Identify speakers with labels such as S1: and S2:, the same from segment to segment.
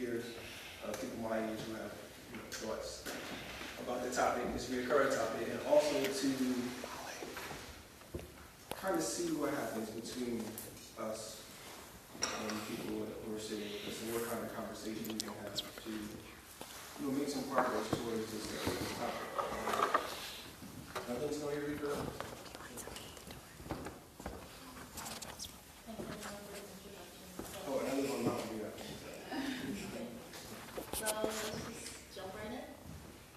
S1: hear people my age who have thoughts about the topic, this recurrent topic, and also to kind of see what happens between us and people who are sitting with us, and what kind of conversation we can have to make some progress towards this topic. Nothing's going to be good. Oh, and I live on Mountain View.
S2: So let's just jump right in.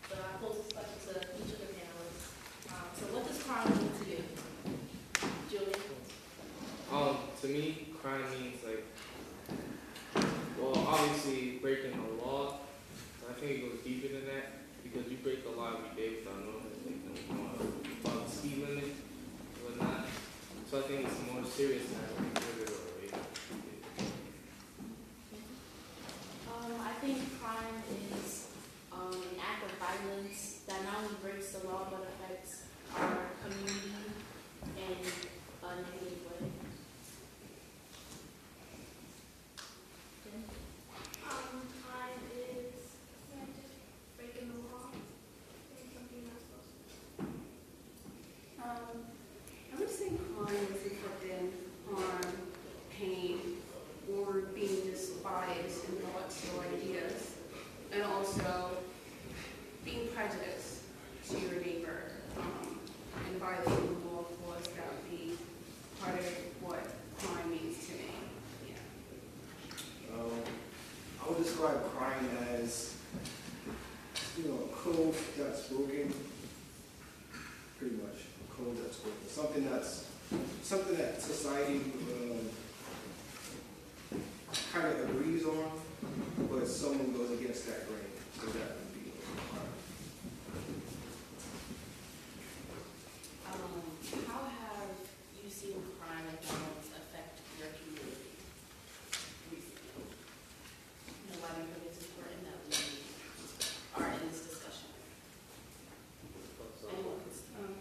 S2: So I pose this question to each of the panelists. So what does crime mean to you? Julie?
S3: To me, crime means well, obviously breaking the law. I think it goes deeper than that because you break the law every day without knowing about the speed limit or whatnot. So I think it's more serious than that.
S2: I think crime is an act of violence that not only breaks the law but affects our community in a negative way.
S4: Crime is just breaking the law, doing something you're not supposed to.
S5: I would say crime is inflicting harm, pain, or being despised in thoughts or ideas, and also being prejudiced to your neighbor and violating the law of laws. That would be part of what crime means to me. Yeah.
S1: I would describe crime as, a code that's broken, pretty much. A code that's broken. Something that society kind of agrees on, but someone goes against that grain. So that would be crime.
S2: How have you seen crime and violence affect your community recently? Why do you think it's important that we are in this discussion? Anyone can start.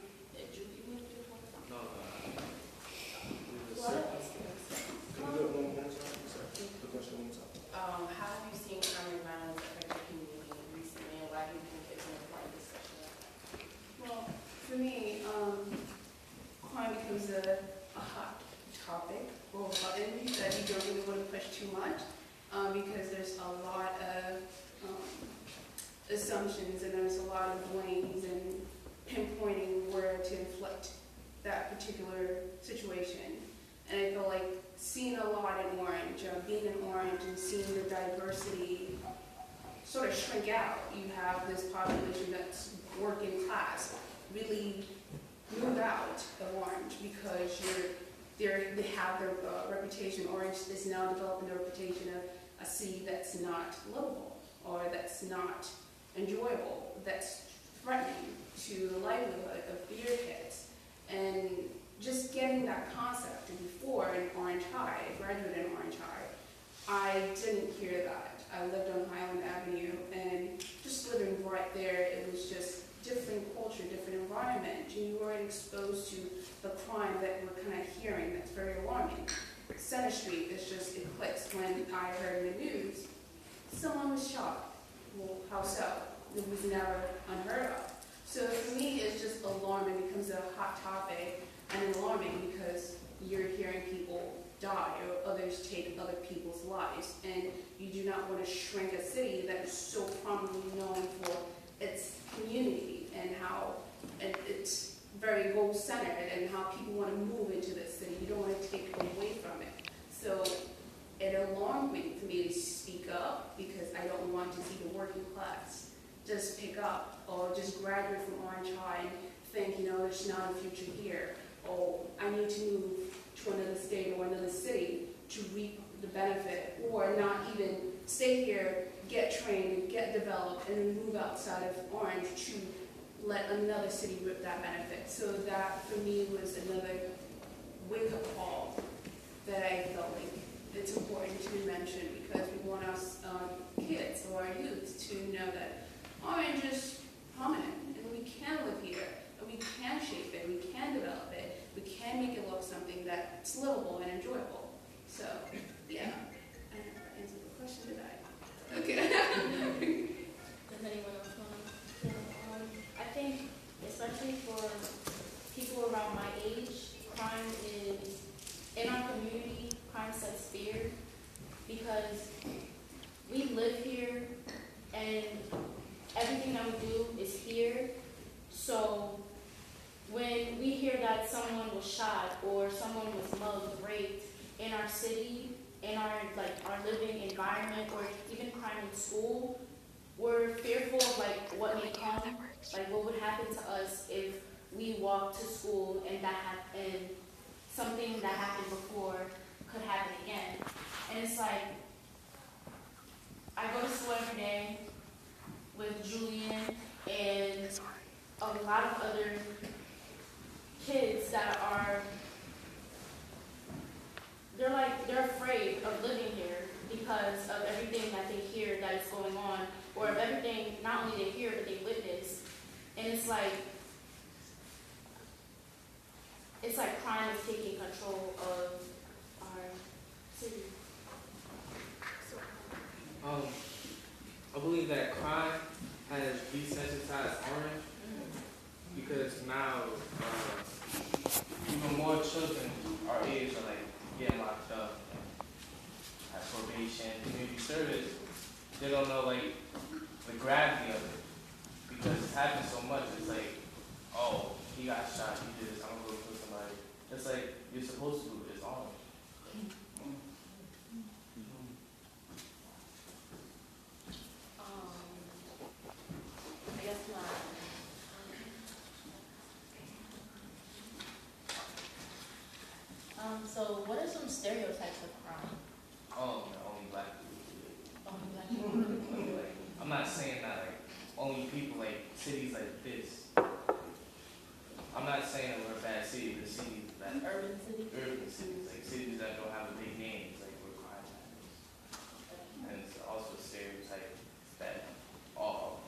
S2: Julie, you want to talk about?
S3: No,
S1: Can you do it one more time? The question one more time.
S2: How have you seen crime and violence affect your community recently, and why do you think it's an important discussion?
S5: Well, for me, crime becomes a hot topic or button that you don't really want to push too much because there's a lot of assumptions and there's a lot of blames and pinpointing where to inflict that particular situation. And I feel like seeing a lot in Orange, being in Orange and seeing the diversity sort of shrink out. You have this population that's working class really move out of Orange because they have their reputation. Orange is now developing the reputation of a city that's not livable or that's not enjoyable, that's threatening to the livelihood of your kids. And just getting that concept before in Orange High, I graduated in Orange High, I didn't hear that. I lived on Highland Avenue and just living right there, it was just different culture, different environment. You weren't exposed to the crime that we're kind of hearing that's very alarming. Center Street is just, it clicks when I heard in the news, someone was shot. Well, how so? It was never unheard of. So for me, it's just alarming, it becomes a hot topic and alarming because you're hearing people die or others take other people's lives. And you do not want to shrink a city that is so prominently known for its community and how it's very goal-centered and how people want to move into this city. You don't want to take away from it. So it alarmed me for me to speak up because I don't want to see the working class just pick up or just graduate from Orange High and think, there's not a future here. Or I need to move to another state or another city to reap the benefit, or not even stay here, get trained, get developed, and then move outside of Orange to let another city reap that benefit. So that for me was another wake-up call that I felt like it's important to mention because we want our kids or our youth to know that Orange is prominent and we can live here and we can shape it, we can develop it, we can make it look something that's livable and enjoyable. So, yeah, I don't know if I answered the question, did I?
S2: because we live here and everything that we do is here. So when we hear that someone was shot or someone was mugged, raped in our city, in our living environment, or even crime in school, we're fearful of what may come, what would happen to us if we walked to school and and something that happened before could happen again. And it's like, I go to school every day with Julian and a lot of other kids that are, they're afraid of living here because of everything that they hear that is going on, or of everything not only they hear but they witness. And it's like crime is taking control of our city.
S3: I believe that crime has desensitized Orange because now even more children our age are getting locked up at probation, community service. They don't know the gravity of it because it's happened so much. It's oh, he got shot, he did this, I'm gonna go kill somebody. It's you're supposed to do it, it's Orange.
S2: I guess not. So what are some stereotypes of crime?
S3: Oh, only black people.
S2: Only black people.
S3: I'm not saying that only people cities like this. I'm not saying that we're a bad city, but cities that
S2: Urban cities.
S3: urban cities, cities that don't have a big name, where crime happens. And it's also a stereotype that all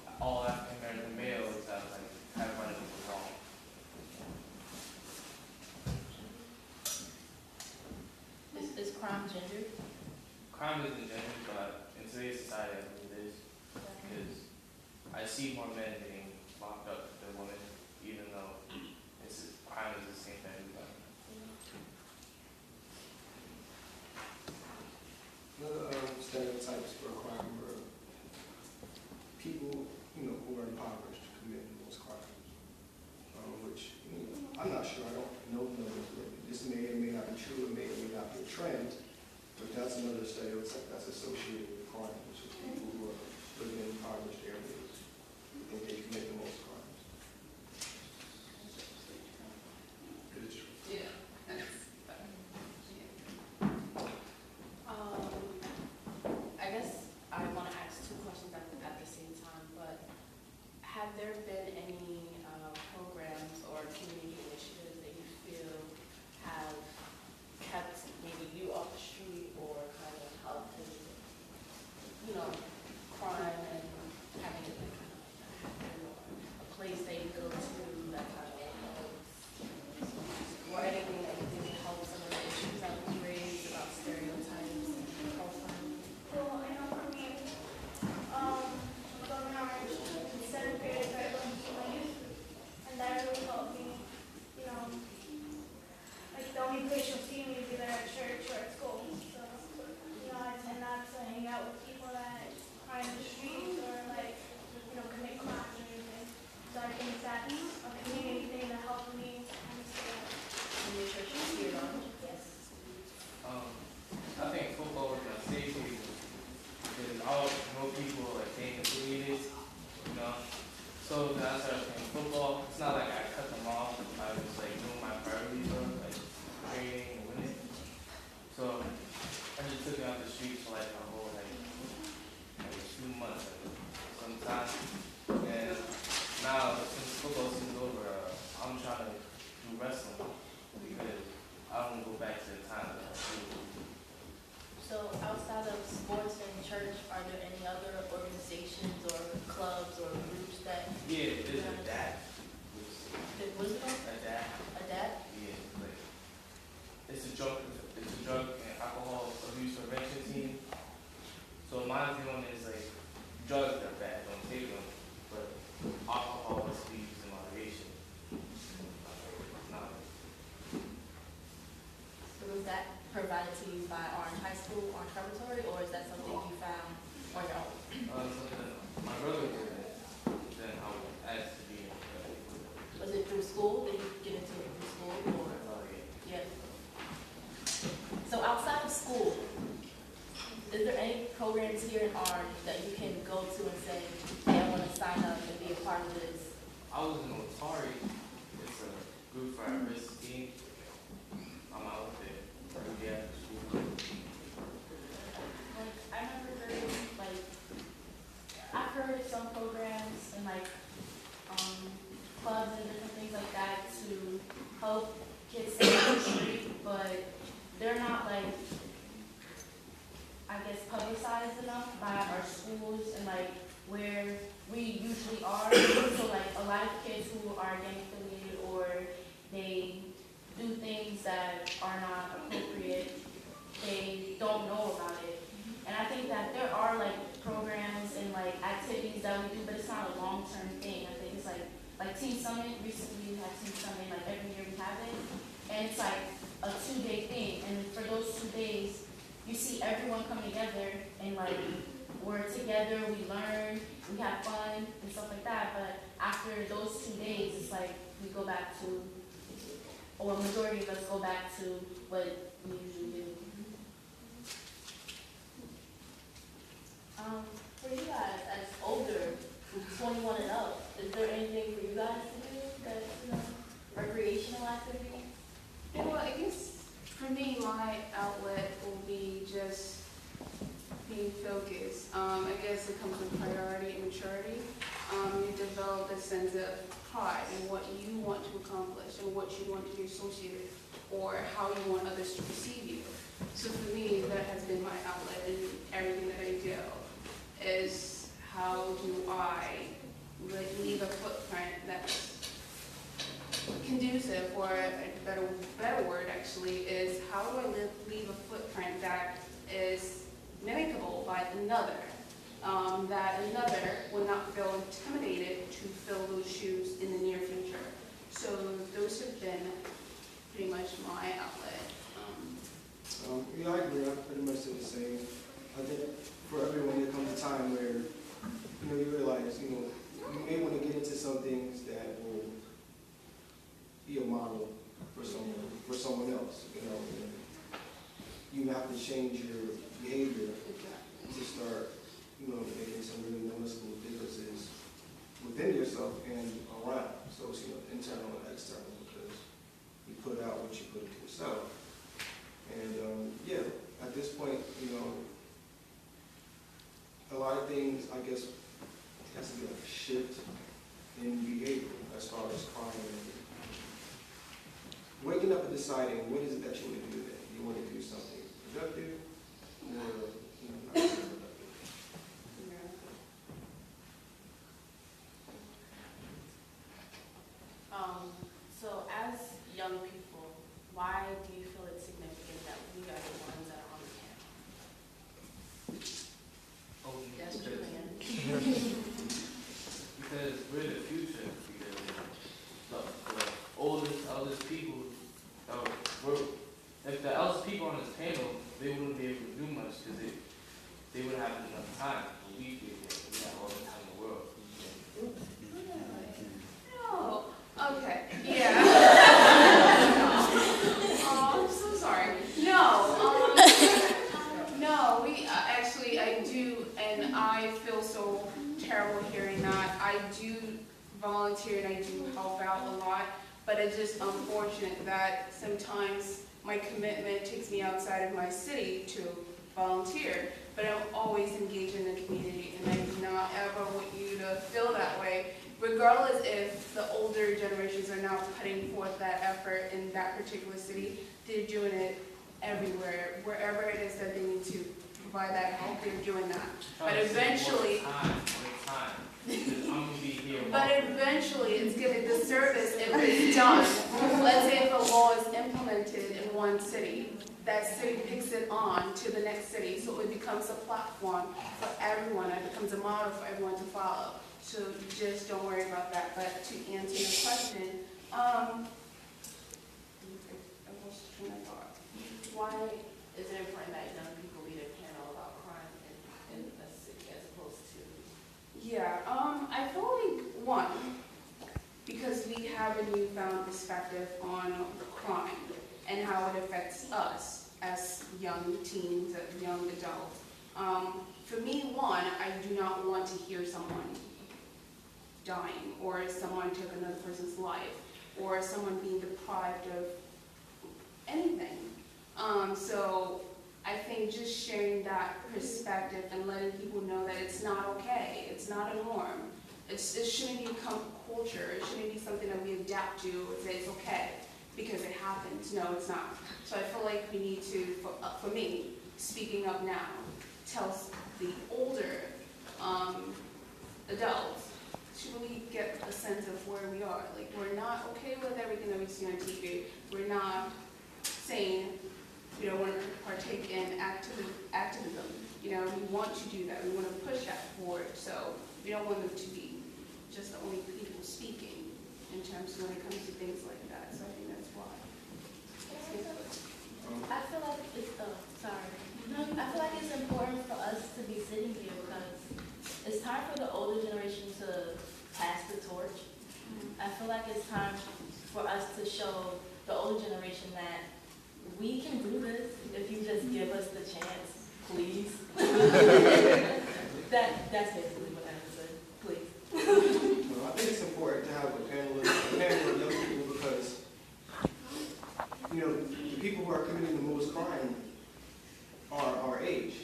S3: African American males have run into the wrong.
S2: Is crime gendered?
S3: Crime isn't gendered, but in today's society, I believe it is. Because I see more men getting locked up than women, even though crime is the same for everybody.
S1: Another stereotypes for crime were people, who are impoverished commit the most crimes, which I'm not sure. I don't know the numbers, but this may or may not be true. It may or may not be a trend, but that's another stereotype that's associated with crime, which is people who are living in impoverished areas who think they commit the most crimes. It is true.
S5: Yeah.
S2: I guess I want to ask two questions at the same time, but have there been any programs or community initiatives that you feel have kept maybe you off the street or kind of helped in, crime and having it happen, or a place they go to that kind of or anything that you think can help some of the issues that we raised about stereotypes and profiling?
S4: Well, I know for me, going orange in 7th grade, I learned to my youth, and that really helped me, the only place you'll see me is either at church or at school. So, I tend not to hang out with people that are in the streets or commit crimes or anything. So I think that's a community thing that helped me understand.
S2: In your church, you see it on? Yes.
S3: I think football is my safe haven because I know people being affiliated, So when I started playing football, it's not like I cut them off. I was doing my priorities of training and winning. So I just took it off the streets for a whole 2 months sometimes. And now since football season's over, I'm trying to do wrestling because I don't go back to the time that I was.
S2: So outside of sports and church, are there any other organizations or clubs or groups that?
S3: Yeah, there's a DAP.
S2: What is it called?
S3: A DAP.
S2: A DAP?
S3: Yeah, it's a drug and alcohol abuse prevention team. So my feeling is drugs are bad, don't take them, but alcohol is used in moderation.
S2: So was that provided to you by Orange High School, Orange Preparatory, or is that something you found on your own?
S3: Something my brother did it, then I was asked to be in it.
S2: Was it through school? Did you get into it through school, or?
S3: Yeah.
S2: Yeah. So outside of school, is there any programs here in Orange that you can go to and say, hey, I want to sign up and be a part of this?
S3: I was in Otari. It's a group for at-risk team. I'm out there. Yeah, school.
S2: Like, I remember hearing, like, I've heard of some programs and like, clubs and different things like that to help kids stay on the street, but they're not like, I guess, publicized enough by our schools and like where we usually are. So like a lot of kids who are gang affiliated or they do things that are not appropriate, they don't know about it. And I think that there are like programs and like activities that we do, but it's not a long-term thing. I think it's like Teen Summit. Recently we had Teen Summit, like every year we have it. And it's like a 2-day thing. And for those 2 days, you see everyone come together and like we're together, we learn, we have fun and stuff like that. But after those 2 days, it's like we go back to, or a majority of us go back to what we usually do. For you guys, as older, 21 and up, is there anything for you guys to do that's, recreational activity?
S5: Yeah, well, I guess for me, my outlet will be just being focused. I guess it comes with priority and maturity. You develop a sense of pride in what you want to accomplish and what you want to be associated with, or how you want others to perceive you. So for me, that has been my outlet in everything that I do, is how do I leave a footprint that's conducive, or a better word actually, is how do I leave a footprint that is mimicable by another, that another will not feel intimidated to fill those shoes in the near future. So those have been pretty much my outlet.
S1: Yeah, I agree. I pretty much say the same. I think for everyone, there comes a time where, you realize, you may want to get into some things that will be a model for someone else, and you have to change your behavior to start, making some really noticeable differences within yourself and around. So it's, internal and external, because you put out what you put into yourself. And at this point, a lot of things, I guess, has to be like a shift in behavior as far as crime. Waking up and deciding what is it that you want to do today. You want to do something productive or not productive.
S2: So as young people, why do you feel it's significant that we are the ones that are on the panel?
S3: Oh,
S2: That's
S3: because-
S2: true, man.
S3: Because we're the future. Because the eldest people, if the eldest people on this panel, they wouldn't be able to do much because they wouldn't have enough time. But we have all the time in the world.
S5: No. Okay. Yeah. Oh, I'm so sorry. No. No. We actually, I do, and I feel so terrible hearing that. I do volunteer and I do help out a lot, but it's just unfortunate that sometimes my commitment takes me outside of my city to volunteer, but I'm always engaged in the community, and I do not ever want you to feel that way, regardless if the older generations are now putting forth that effort in that particular city. They're doing it everywhere, wherever it is that they need to provide that help, they're doing that. But eventually, it's going to disservice if it's done. Let's say if a law is implemented in one city, that city picks it on to the next city, so it becomes a platform for everyone. It becomes a model for everyone to follow. So just don't worry about that. But to answer your question, I lost train of thought.
S2: Why is it important that young people lead a panel about crime in a city as opposed to?
S5: Yeah, I feel like, one, because we have a newfound perspective on crime and how it affects us as young teens, as young adults. For me, one, I do not want to hear someone dying, or someone took another person's life, or someone being deprived of anything. So I think just sharing that perspective and letting people know that it's not okay, it's not a norm. It shouldn't become culture, it shouldn't be something that we adapt to and say it's okay because it happens. No, it's not. So I feel like we need to, for me, speaking up now, tells the older adults to really get a sense of where we are. Like, we're not okay with everything that we see on TV. We're not saying we don't want to partake in activism. You know, we want to do that. We want to push that forward. So we don't want them to be just the only people speaking in terms of when it comes to things like that. So I think that's why.
S6: I feel like it's, I feel like it's important for us to be sitting here because it's time for the older generation to pass the torch. I feel like it's time for us to show the older generation that we can do this if you just give us the chance, please. That's basically what I would say, please.
S1: Well, I think it's important to have a panel of young people because, you know, the people who are committing the most crime are our age.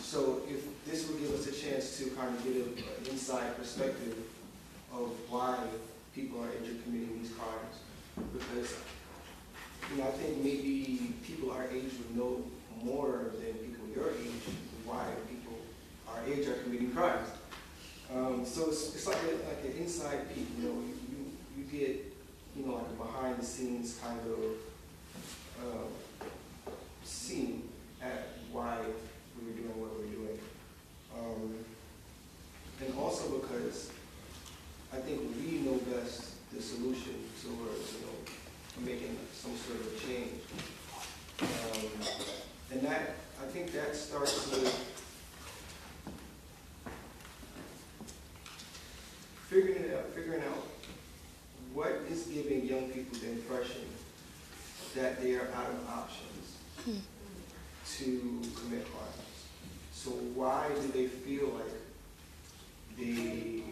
S1: So if this would give us a chance to kind of get an inside perspective of why people our age are committing these crimes, because, you know, I think maybe people our age would know more than people your age why people our age are committing crimes. So it's like an inside peek, you know, you get, you know, like a behind the scenes kind of scene at why we were doing what we're doing. And also because I think we know best the solution towards, you know, making some sort of change. And that, I think that starts with figuring out what is giving young people the impression that they are out of options to commit crimes. So why do they feel like they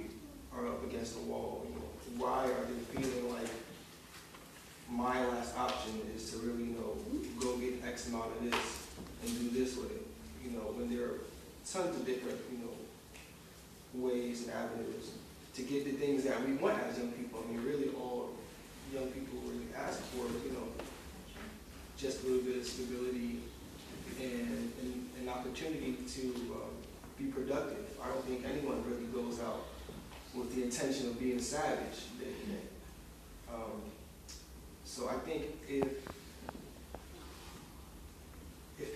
S1: are up against the wall? You know, why are they feeling like my last option is to really, you know, go get X amount of this and do this with it? You know, when there are tons of different, you know, ways and avenues to get the things that we want as young people. I mean, really all young people really ask for, you know, just a little bit of stability and an opportunity to be productive. I don't think anyone really goes out with the intention of being savage day to day. So I think if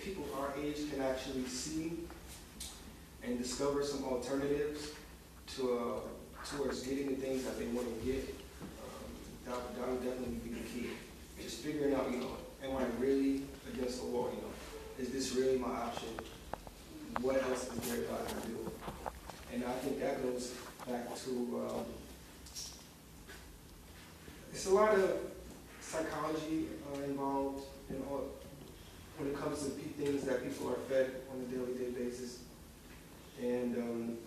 S1: people our age can actually see and discover some alternatives towards getting the things that they want to get, that would definitely be the key. Just figuring out, you know, am I really against the wall? You know, is this really my option? What else is there that I can do? And I think that goes back to it's a lot of psychology involved in all when it comes to things that people are fed on a daily basis, and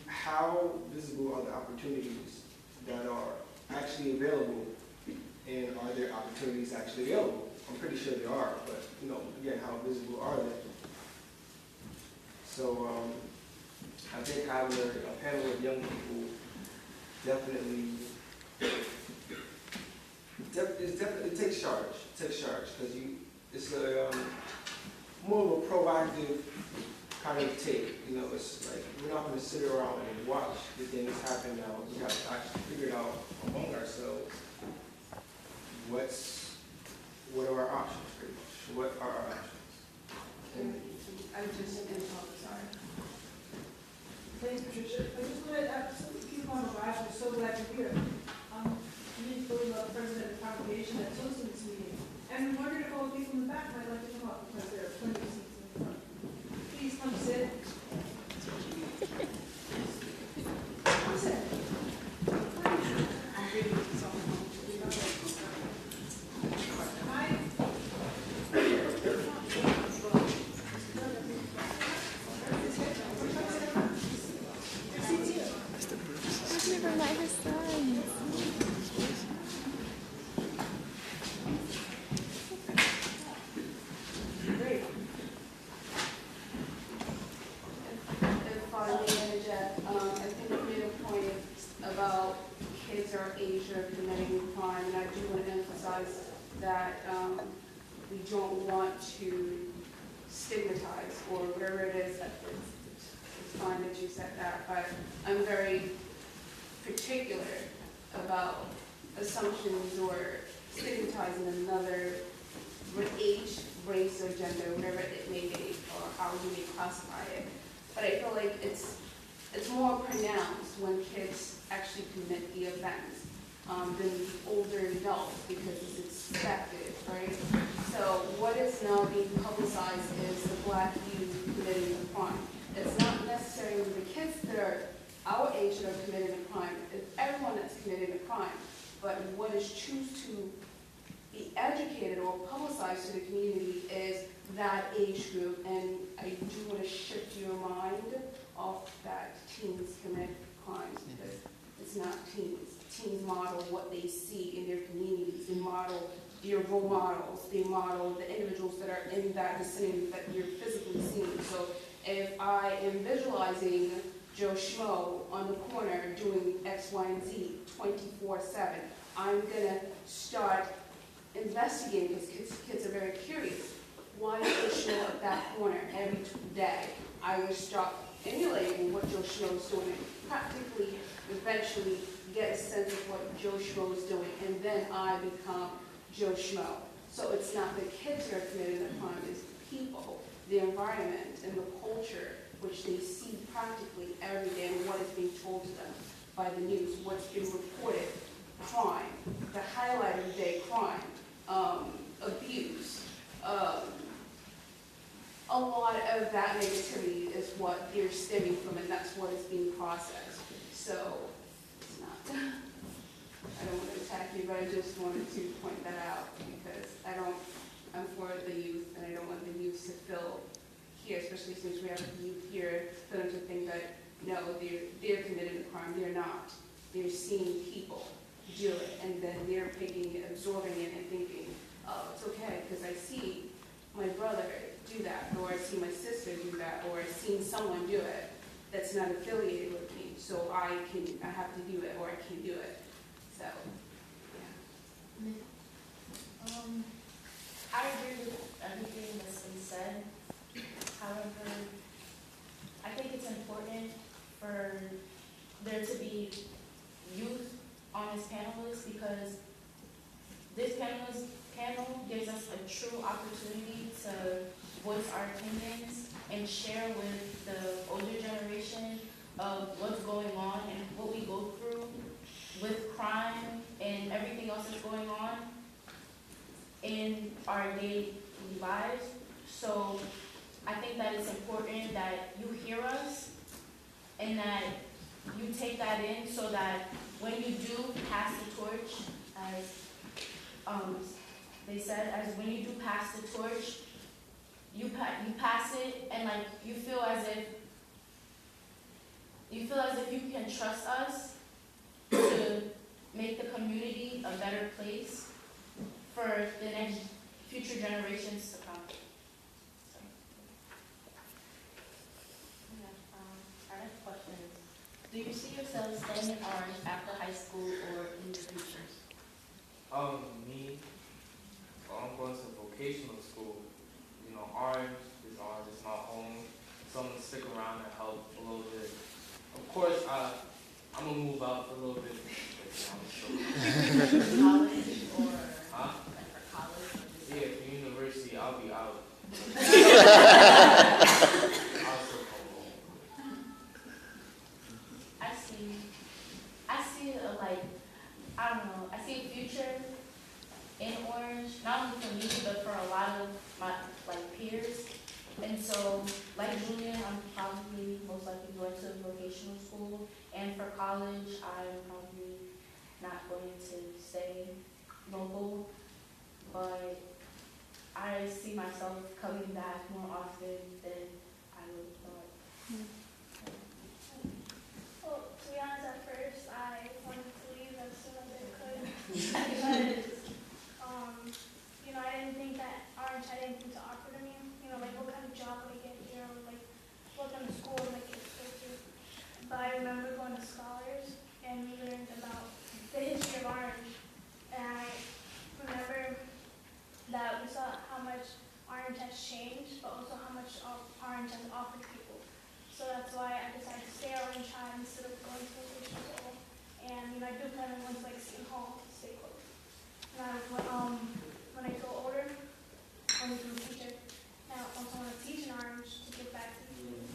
S1: how visible are the opportunities that are actually available, and are there opportunities actually available? I'm pretty sure there are, but you know, again, how visible are they? So I think having a panel of young people definitely it takes charge. It takes charge because it's a more of a proactive kind of take. You know, it's like we're not going to sit around and watch the things happen now. We have to actually figure it out among ourselves. What are our options, pretty much? What are our options? And
S5: I just sorry.
S7: Thanks, Patricia. I just wanted to keep on the rise. We're so glad you're here. You need to believe about the president of the congregation that's hosting this meeting. And we're gonna call people in the back, might like to come up because there are plenty of seats in the front. Please come sit. Come sit. Hi.
S8: I've never met his son.
S5: Great. If I may interject, I think you made a point about kids our age are committing crime, and I do want to emphasize that we don't want to stigmatize or whatever it is. It's fine that you said that, but I'm very particular about assumptions or stigmatizing another age, race, or gender, whatever it may be, or how you may classify it. But I feel like it's more pronounced when kids actually commit the offense than older adults because it's expected, right? So what is now being publicized is the Black youth committing a crime. It's not necessarily the kids that are our age that are committing a crime. It's everyone that's committing a crime. But what is choose to be educated or publicized to the community is that age group. And I do want to shift your mind off that teens commit crimes because it's not teens. Teens model what they see in their communities. They model their role models. They model the individuals that are in that vicinity that you're physically seeing. So if I am visualizing Joe Schmo on the corner doing X, Y, and Z 24/7, I'm gonna start investigating because kids are very curious. Why does Joe Schmo at that corner every day? I would start emulating what Joe Schmo is doing and practically, eventually get a sense of what Joe Schmo is doing, and then I become Joe Schmo. So it's not the kids who are committing the crime, it's people, the environment, and the culture which they see practically every day and what is being told to them by the news, what's been reported, crime, the highlight of the day, crime, abuse. A lot of that negativity is what they're stemming from, and that's what is being processed. So, it's not, I don't want to attack you, but I just wanted to point that out because I'm for the youth, and I don't want the youth to feel here, especially since we have youth here, for them to think that, no, they're committing a crime. They're not. They're seeing people do it, and then they're taking it, absorbing it, and thinking, oh, it's okay, because I see my brother do that, or I see my sister do that, or I've seen someone do it that's not affiliated with me, so I have to do it, or I can't do it. So, yeah.
S6: I agree with everything that's been said. However, I think it's important for there to be youth on this panel list because this panel gives us a true opportunity to voice our opinions and share with the older generation of what's going on and what we go through with crime and everything else that's going on in our daily lives. So I think that it's important that you hear us and that you take that in so that when you do pass the torch, as they said, as when you do pass the torch, you pass it and like you feel as if you can trust us to make the community a better place for the next future generations to come. So, our next question is, do you see yourself staying in Orange after high school or in the future?
S3: Me, I'm going to vocational school. You know, Orange is my home. So I'm gonna stick around and help a little bit. Of course, I'm gonna move out for a little bit.
S6: College or
S3: Huh?
S6: like for college? Or just
S3: Yeah, for university, I'll be out. I'll still come home.
S6: I see it like, I don't know, I see a future in Orange, not only for me, but for a lot of my, like, peers. And so, like Julian, I'm probably most likely going to vocational school, and for college, I'm probably not going to stay local, but I see myself coming back more often than I would have thought.
S4: Well, to be honest, at first I wanted to leave as soon as I could because, I didn't think that Orange had anything to offer to me. Like what kind of job would I get here, or like what kind of school would my kids go to. But I remember going to Scholars and we learned about the history of Orange. And I remember that we saw how much Orange has changed, but also how much Orange has offered people. So that's why I decided to stay at Orange High instead of going to vocational school. And I do kind of want to like Seton Hall to stay close. And when I go older, I want to be a teacher. And I also want to teach in Orange to give back to the community.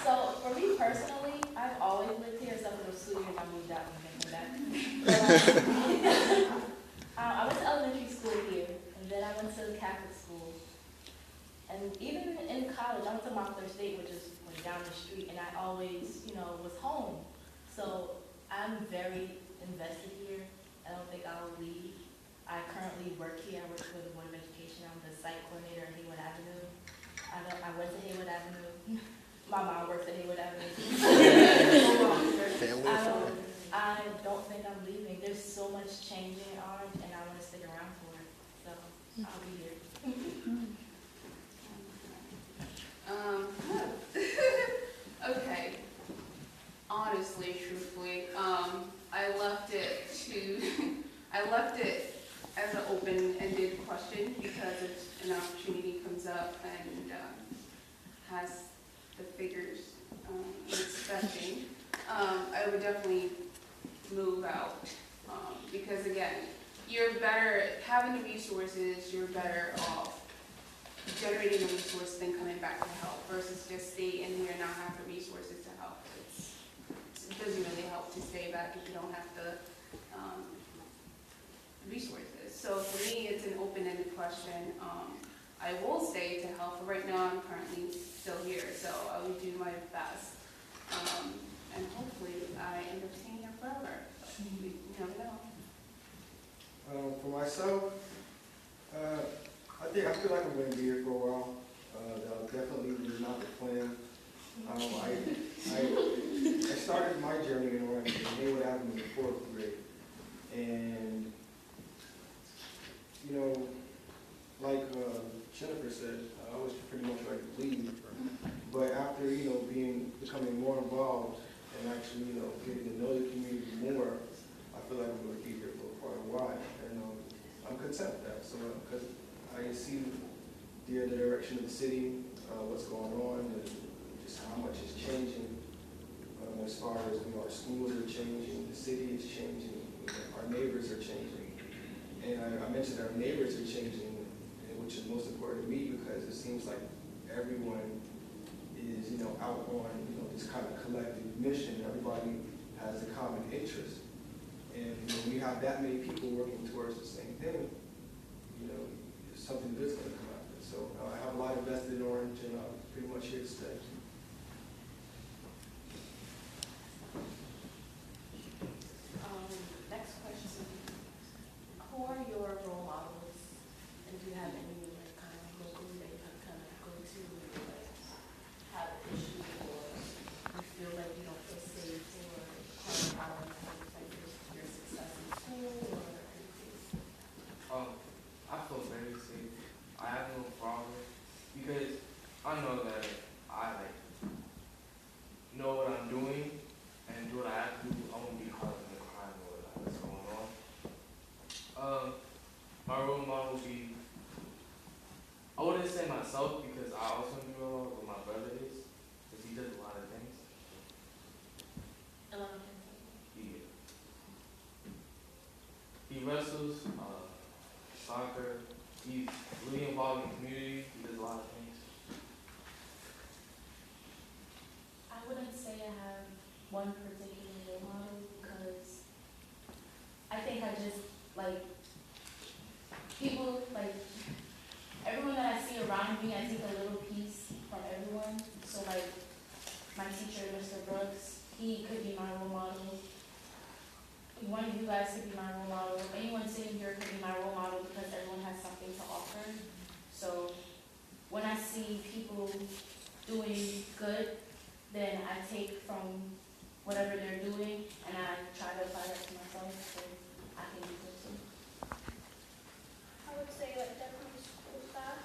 S6: So for me personally, I've always lived here, except for those 2 years I moved out and came back. I went to elementary school here, and then I went to Catholic school. And even in college, I went to Montclair State, which is like down the street, and I always, was home. So I'm very invested here. I don't think I'll leave. I currently work here. I work for the Board of Education. I'm the site coordinator at Haywood Avenue. I went to Haywood Avenue. My mom works at Haywood Avenue. I don't think I'm leaving. There's so much changing in Orange, and I want to stick around for it. So I'll be here.
S5: Okay. Honestly, truthfully, I left it as an open-ended question because if an opportunity comes up and has the figures expecting, I would definitely move out because again, you're better having the resources. You're better off generating a resource than coming back to help versus just stay in here and not have the resources to help. It doesn't really help to stay back if you don't have the resources. So for me, it's an open-ended question. I will stay to help, but right now I'm currently still here, so I will do my best. And hopefully I end up staying here forever. But you never know.
S1: For myself, I feel like I'm going to be here for a while. That definitely is not the plan. I started my journey in Orange in Haywood Avenue in 4th grade, and like Jennifer said, I was pretty much ready to leave. But after becoming more involved and actually getting to know the community more, I feel like I'm going to be here for quite a while, and I'm content with that. So because I see the direction of the city, what's going on, and just how much is changing. As far as our schools are changing, the city is changing, our neighbors are changing, and I mentioned our neighbors are changing, which is most important to me because it seems like everyone is out on this kind of collective mission. Everybody has a common interest, and when you have that many people working towards the same thing, something good's going to come out of it. So I have a lot invested in Orange, and I'm pretty much here to stay.
S6: Next question. Who are your role models? And do you have any kind of locally that you kind of go to when you have an issue or you feel like you don't feel safe or how your success in school or anything?
S3: I feel very safe. I have no problem because I know that I know what I'm doing and do what I have to do. I won't be caught in the crime or what's going on. My role model would be, I wouldn't say myself because I also do a lot what my brother is because he does a lot of things. Yeah. He wrestles, soccer. He's really involved in the community. He does a lot of things.
S6: I wouldn't say I have one particular role model because I think I just like people like everyone that I see around me. I take a little piece from everyone. So like my teacher, Mr. Brooks, he could be my role model. One of you guys could be my role model. Anyone sitting here could be my role model because everyone has something to offer. So when I see people doing good, then I take from whatever they're doing and I try to apply that to myself so I can do good too.
S4: I would say like definitely school staff.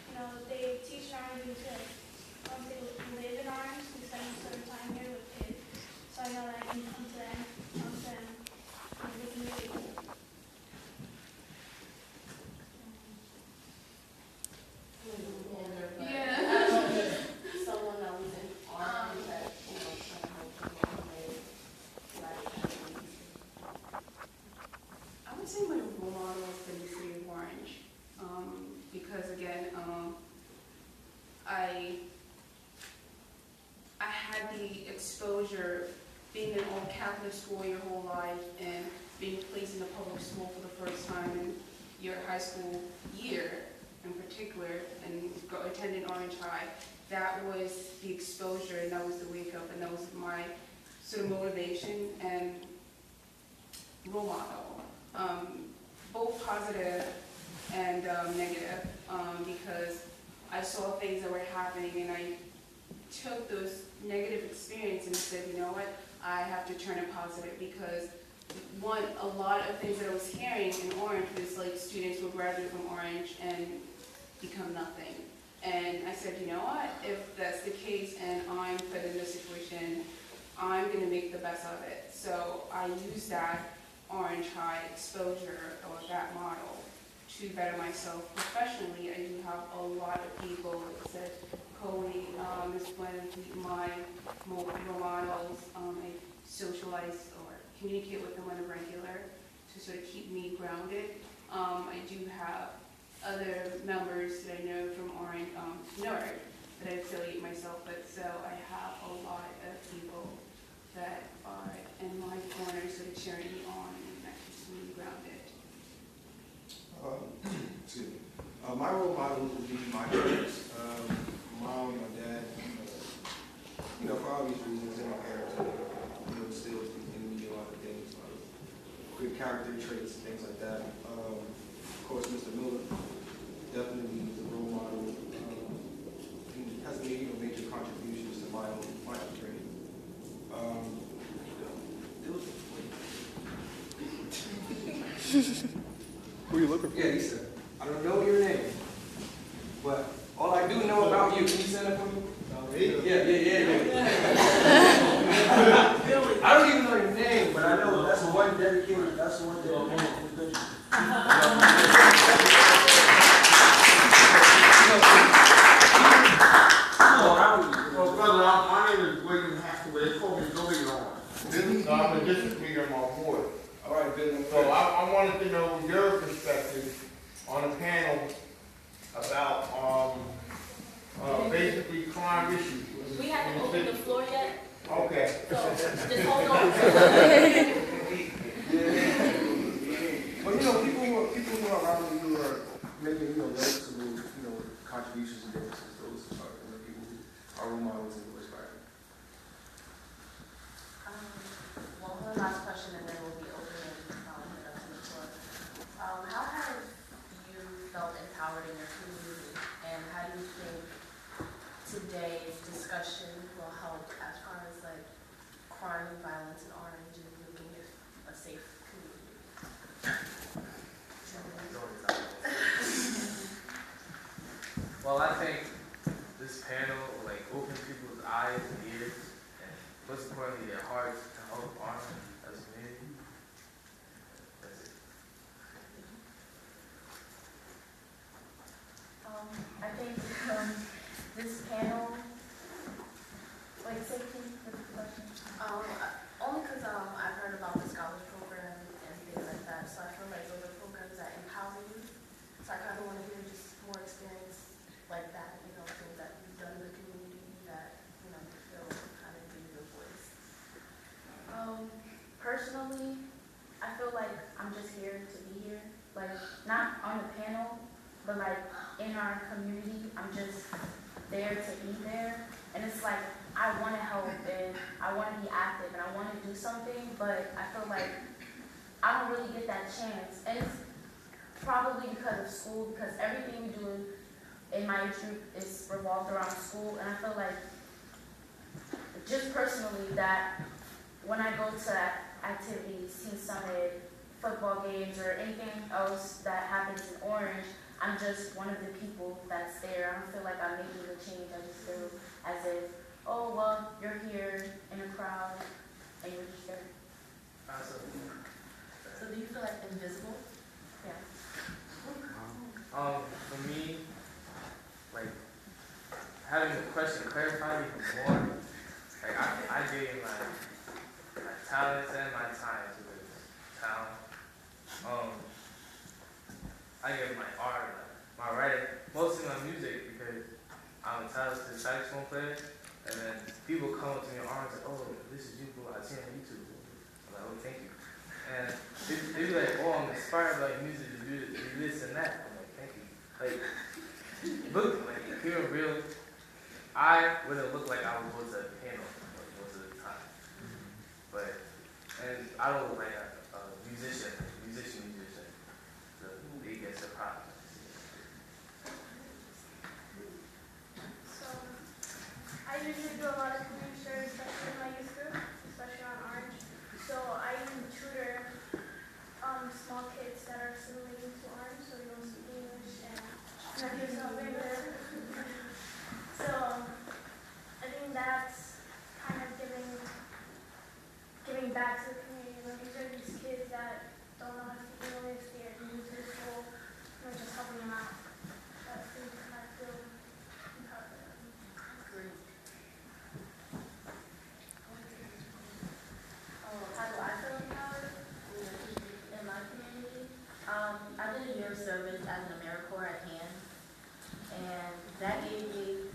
S4: You know, they teach in Orange because they live in Orange, we spend a certain time here with kids. So I know that I can come to them, and we can really
S5: Yeah.
S6: Someone that was in arms that, you know, trying to help people like
S5: I would say my role model is the city of Orange, because again, I had the exposure being in all Catholic school your whole life and being placed in a public school for the first time in your high school year in particular, and attending Orange High. That was the exposure, and that was the wake up, and that was my sort of motivation and role model. Both positive and negative, because I saw things that were happening and I took those negative experiences and said, you know what, I have to turn it positive, because a lot of things that I was hearing in Orange was like students will graduate from Orange and become nothing. And I said, you know what, if that's the case and I'm put in this situation, I'm going to make the best of it. So I used that Orange High exposure or that model to better myself professionally. I do have a lot of people that said, Chloe, is one of my role models. I socialize or communicate with them on a regular to sort of keep me grounded. I do have other members that I know from Orange, NERD, that I affiliate myself with, so I have a lot of people that are in my corner sort of cheering me on, and that keeps me grounded.
S1: Excuse me. My role models would be my parents, mom, my dad, you know, for obvious reasons, and my parents, you know, instilled in me a lot of things, good character traits, things like that. Of course, Mr. Miller, definitely is a role model. He has made, you know, major contributions to my upbringing. There was
S9: Who are you looking for?
S1: Yeah, he said, I don't know your name, but all I do know about you, can you stand up for me? Yeah. I don't even know your name, but I know that's the one dedicated individual.
S10: Well, brother, my name is William Haskell. They call me Billy Lawrence. So I'm a district leader on my board.
S1: All right, Bill.
S10: So I wanted to know your perspective on a panel about basically crime issues.
S6: We haven't opened the floor yet,
S10: Okay.
S6: so just hold on.
S1: Well, you know, people who are around you who are making, you know, noticeable, you know, contributions and differences. Those are, you know, people who are role models and who inspire.
S6: Well, one last question, and then we'll be opening it up to the floor. How have you felt empowered in your community, and how do you think today's discussion will help as far as like crime and violence in Orange and making it a safe community?
S3: Well, I think this panel will like open people's eyes and ears, and most importantly, their hearts to help Orange as a community. That's it.
S6: I think this panel, wait, say please, what's the question? Only because I've heard about the scholars program and things like that, so I feel like those are programs that empower you. So I kind of want to hear just more experience like that, you know, things that you've done in the community that, you know, you feel kind of be personally, I feel like I'm just here to be here. Like, not on the panel, but like in our community, I'm just there to be there. And it's like, I want to help and I want to be active and I want to do something, but I feel like I don't really get that chance. And it's probably because of school, because everything we do in my age group is revolved around school. And I feel like, just personally, that when I go to activities, Teen Summit, football games, or anything else that happens in Orange, I'm just one of the people that's there. I don't feel like I'm making a change. I just feel as if, oh, well, you're here in a crowd, and you're just there. So do you feel like invisible? Yeah.
S3: For me, like, having the question clarified even more, like, I gave my talents and my time to this town. I gave my art, my writing, mostly my music, because I'm a talented saxophone player, and then people come up to me in arms like, oh, this is you, bro, I see on YouTube. I'm like, oh, thank you. And they be like, oh, I'm inspired by your music to do this and that. I'm like, thank you. Like, look, like, here in real, I wouldn't look like I would go to a panel most of the time. But, and I don't look like a musician. They get surprised.
S4: So, I usually do a lot of community service in my youth group, especially on Orange. So I even tutor small kids that are assimilating to Orange, so they don't speak English, and that gives them a big So I think that's kind of giving back to the community. Like, these are these kids that don't know how to speak English, they're new to the school, just helping them out. That's the kind of feel empowered.
S6: Great. Oh, how do I feel empowered in my community? I did a year of service as an AmeriCorps at hand, and that gave me,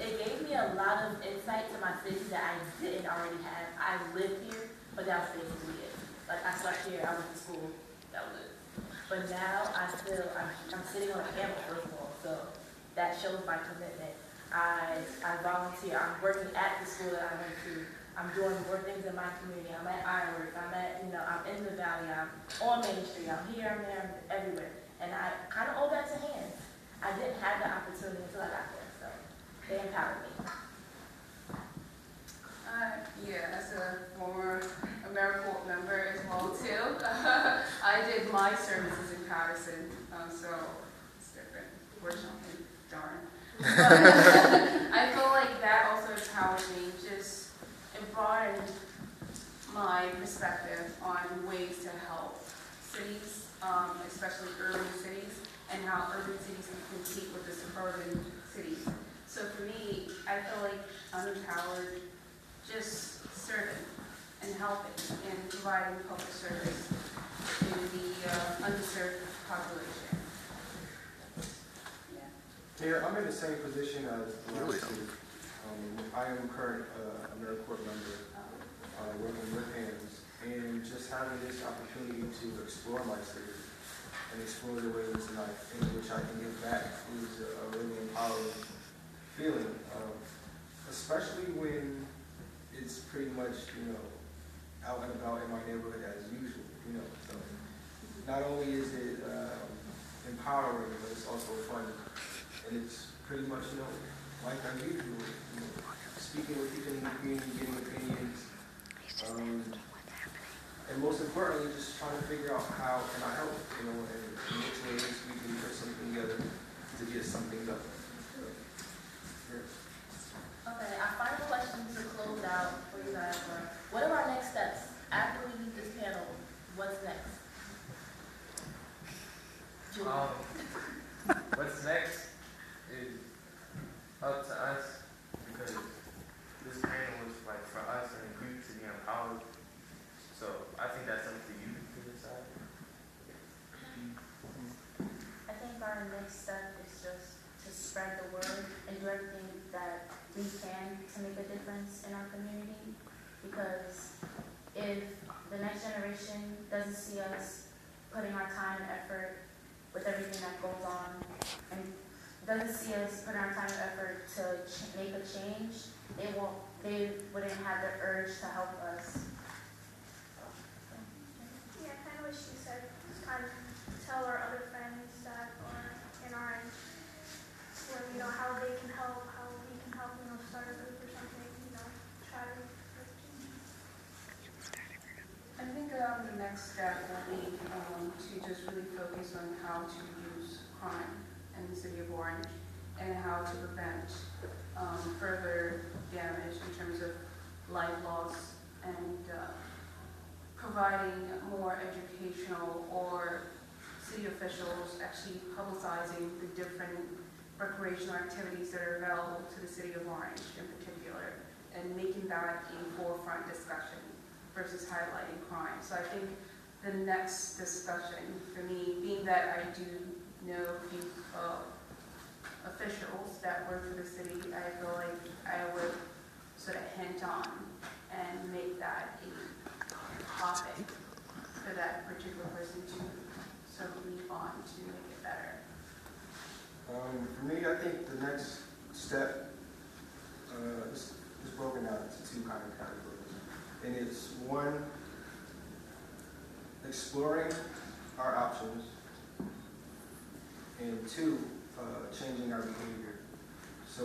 S6: it gave me a lot of insight to my city that I didn't already have. I lived here, but that was basically it. Like, I slept here, I went to school, that was it. But now I feel, I'm sitting on a panel, first of all, so that shows my commitment. I volunteer, I'm working at the school that I went to. I'm doing more things in my community. I'm at Ironworks, I'm in the Valley, I'm on Main Street, I'm here, I'm there, I'm everywhere. And I kind of owe that to hands. I didn't have the opportunity until I got there, so they empowered me.
S5: Yeah, as a former AmeriCorps member as well too. I did my services in Patterson, so it's different. Fortunately, darn. But I feel like that also empowered me. Just it broadened my perspective on ways to help cities, especially urban cities, and how urban cities can compete with the suburban cities. So for me, I feel like I'm empowered just serving and helping and providing public service to the underserved population. Yeah.
S1: Mayor, I'm in the same position as the last two. I am a current AmeriCorps member, working with hands, and just having this opportunity to explore my city and explore the ways in which I can give back is a really empowering feeling, especially when it's pretty much, out and about in my neighborhood as usual, So not only is it empowering, but it's also fun. And it's pretty much, like unusual, speaking with people in the community, getting opinions, and most importantly, just trying to figure out how can I help, and in which ways we can put something together to get something done.
S6: Okay, our final question to close out for you guys are, what are our next steps? After we leave this panel, what's next?
S3: What's next is up to us, because this panel was like for us and you to be empowered. So I think that's up to you to decide.
S6: I think our next step is just to spread the word and do everything that we can to make a difference in our community. because if the next generation doesn't see us putting our time and effort with everything that goes on, and doesn't see us putting our time and effort to make a change, they wouldn't have the urge to help us.
S4: Yeah, kind of what she said, just kind of tell our other friends that are in Orange, how they can help, how we can help, start a group or something, try to make change.
S5: I think the next step will be to just really focus on how to reduce crime in the city of Orange and how to prevent further damage in terms of life loss and providing more educational or city officials actually publicizing the different recreational activities that are available to the city of Orange in particular, and making that a forefront discussion versus highlighting crime. So I think the next discussion for me, being that I do know a few officials that work for the city, I feel like I would sort of hint on and make that a topic for that particular person to sort of leap on to make it better.
S1: For me, I think the next step is broken down into two kind of categories. And it's one, exploring our options, and two, changing our behavior. So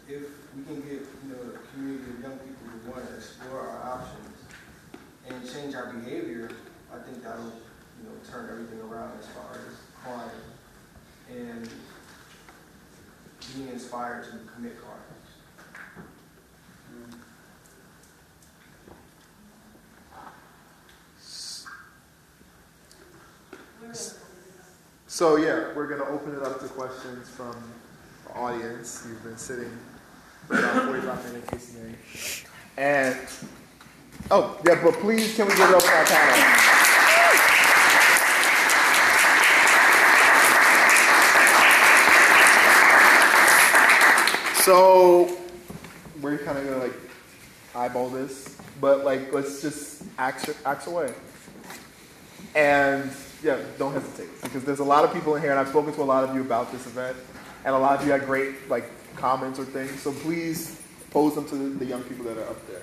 S1: if we can get a community of young people who want to explore our options and change our behavior, I think that'll turn everything around as far as crime and being inspired to commit crimes.
S9: So yeah, we're gonna open it up to questions from the audience. You've been sitting for about 45 minutes listening. And oh yeah, but please can we give it up for our panel? So we're kind of gonna eyeball this, but let's just axe away. And yeah, don't hesitate, because there's a lot of people in here, and I've spoken to a lot of you about this event, and a lot of you had great comments or things. So please pose them to the young people that are up there.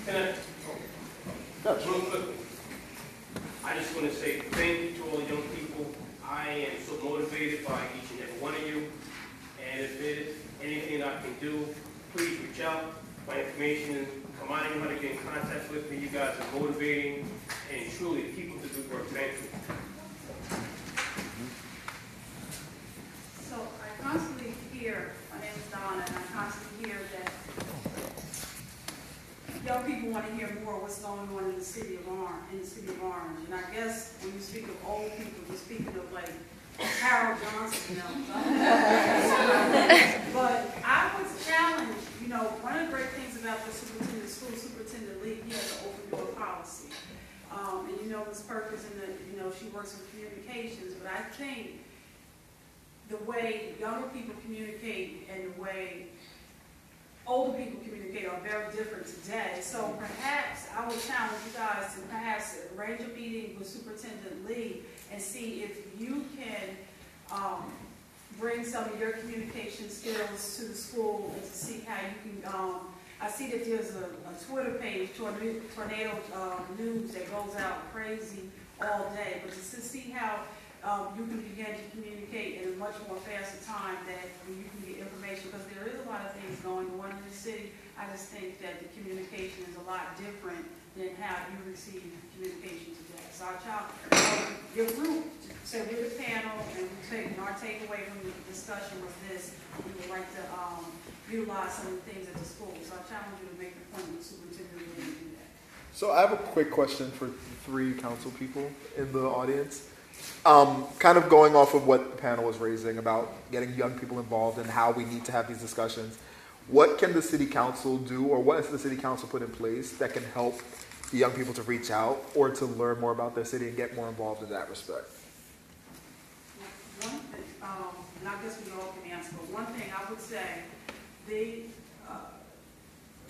S11: Can I? Real quickly, I just want to say thank you to all the young people. I am so motivated by each and every one of you, and if there's anything I can do, please reach out. My information is come on, anyone to get in contact with me. You guys are motivating and truly people to do work. Thank you.
S12: So I constantly hear, my name is Donna, and I constantly hear that young people want to hear more what's going on in the city of Orange. And I guess when you speak of old people, you're speaking of Harold Johnson. But I was challenged, one of the great things about the school superintendent league, he has an open door policy. And Ms. Perkins, she works with communications, but I think the way younger people communicate and the way older people communicate are very different today. So perhaps I would challenge you guys to perhaps arrange a meeting with Superintendent Lee and see if you can bring some of your communication skills to the school and to see how you can, I see that there's a Twitter page, Tornado News, that goes out crazy all day, but to see how you can begin to communicate in a much more faster time that you can get information, because there is a lot of things going on in the city. I just think that the communication is a lot different than how you receive communication today. So your group said we're the panel, and our takeaway from the discussion was this: we would like to utilize some of the things at the school. So I challenge you to make an appointment with Superintendent Lee to do that.
S9: So I have a quick question for 3 council people in the audience. Kind of going off of what the panel was raising about getting young people involved and how we need to have these discussions. What can the city council do, or what has the city council put in place that can help the young people to reach out or to learn more about their city and get more involved in that respect?
S12: One thing, and I guess we all can answer, but one thing I would say, the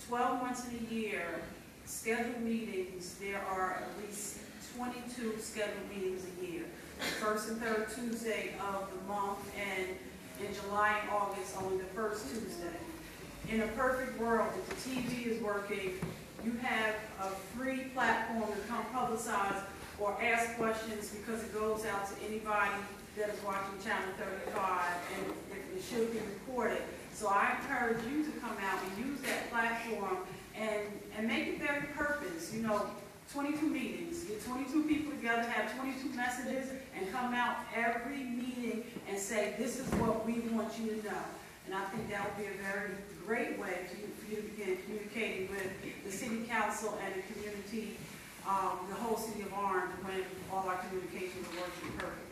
S12: 12 months in a year scheduled meetings, there are at least 22 scheduled meetings a year. The first and third Tuesday of the month, and in July and August, only the first Tuesday. In a perfect world, if the TV is working, you have a free platform to come publicize or ask questions because it goes out to anybody that is watching Channel 35, and it should be recorded. So I encourage you to come out and use that platform and make it very purpose. 22 meetings, get 22 people together, have 22 messages, and come out every meeting and say, this is what we want you to know. And I think that would be a very great way for you to begin communicating with the city council and the community, the whole city of Orange, when all our communications are working perfectly.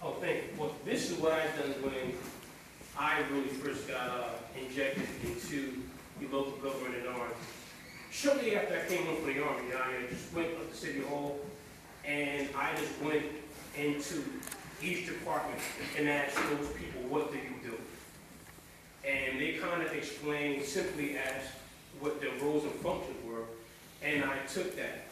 S11: Oh, thank you. Well, this is what I've done when I really first got injected into the local government in Orange. Shortly after I came home from the Army, I just went up to City Hall, and I just went into each department and asked those people, what do you do? And they kind of explained simply as what their roles and functions were, and I took that.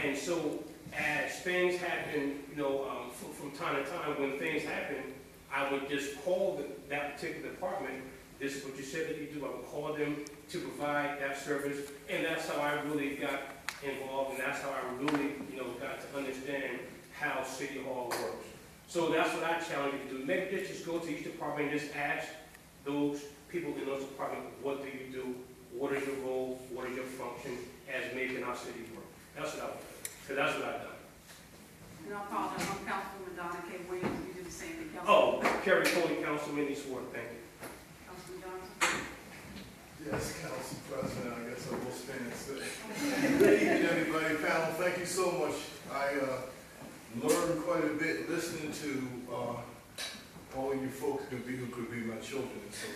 S11: And so as things happen, from time to time, when things happen, I would just call that particular department. This is what you said that you do. I would call them to provide that service, and that's how I really got involved, and that's how I really, got to understand how City Hall works. So that's what I challenge you to do. Maybe just go to each department and just ask those people in those departments, what do you do? What is your role? What is your function as making our city work? That's what I would do, because that's what I've done.
S12: And I'll call them, I'm Councilwoman Donna K. Williams, you do the same thing.
S11: Oh, Kerry Tony, Councilman East Ward, thank you.
S12: Councilman Johnson?
S13: Yes, Council President, I guess I will stand and say. Good evening, everybody. Panel, thank you so much. I learned quite a bit listening to all of you folks who could be my children and so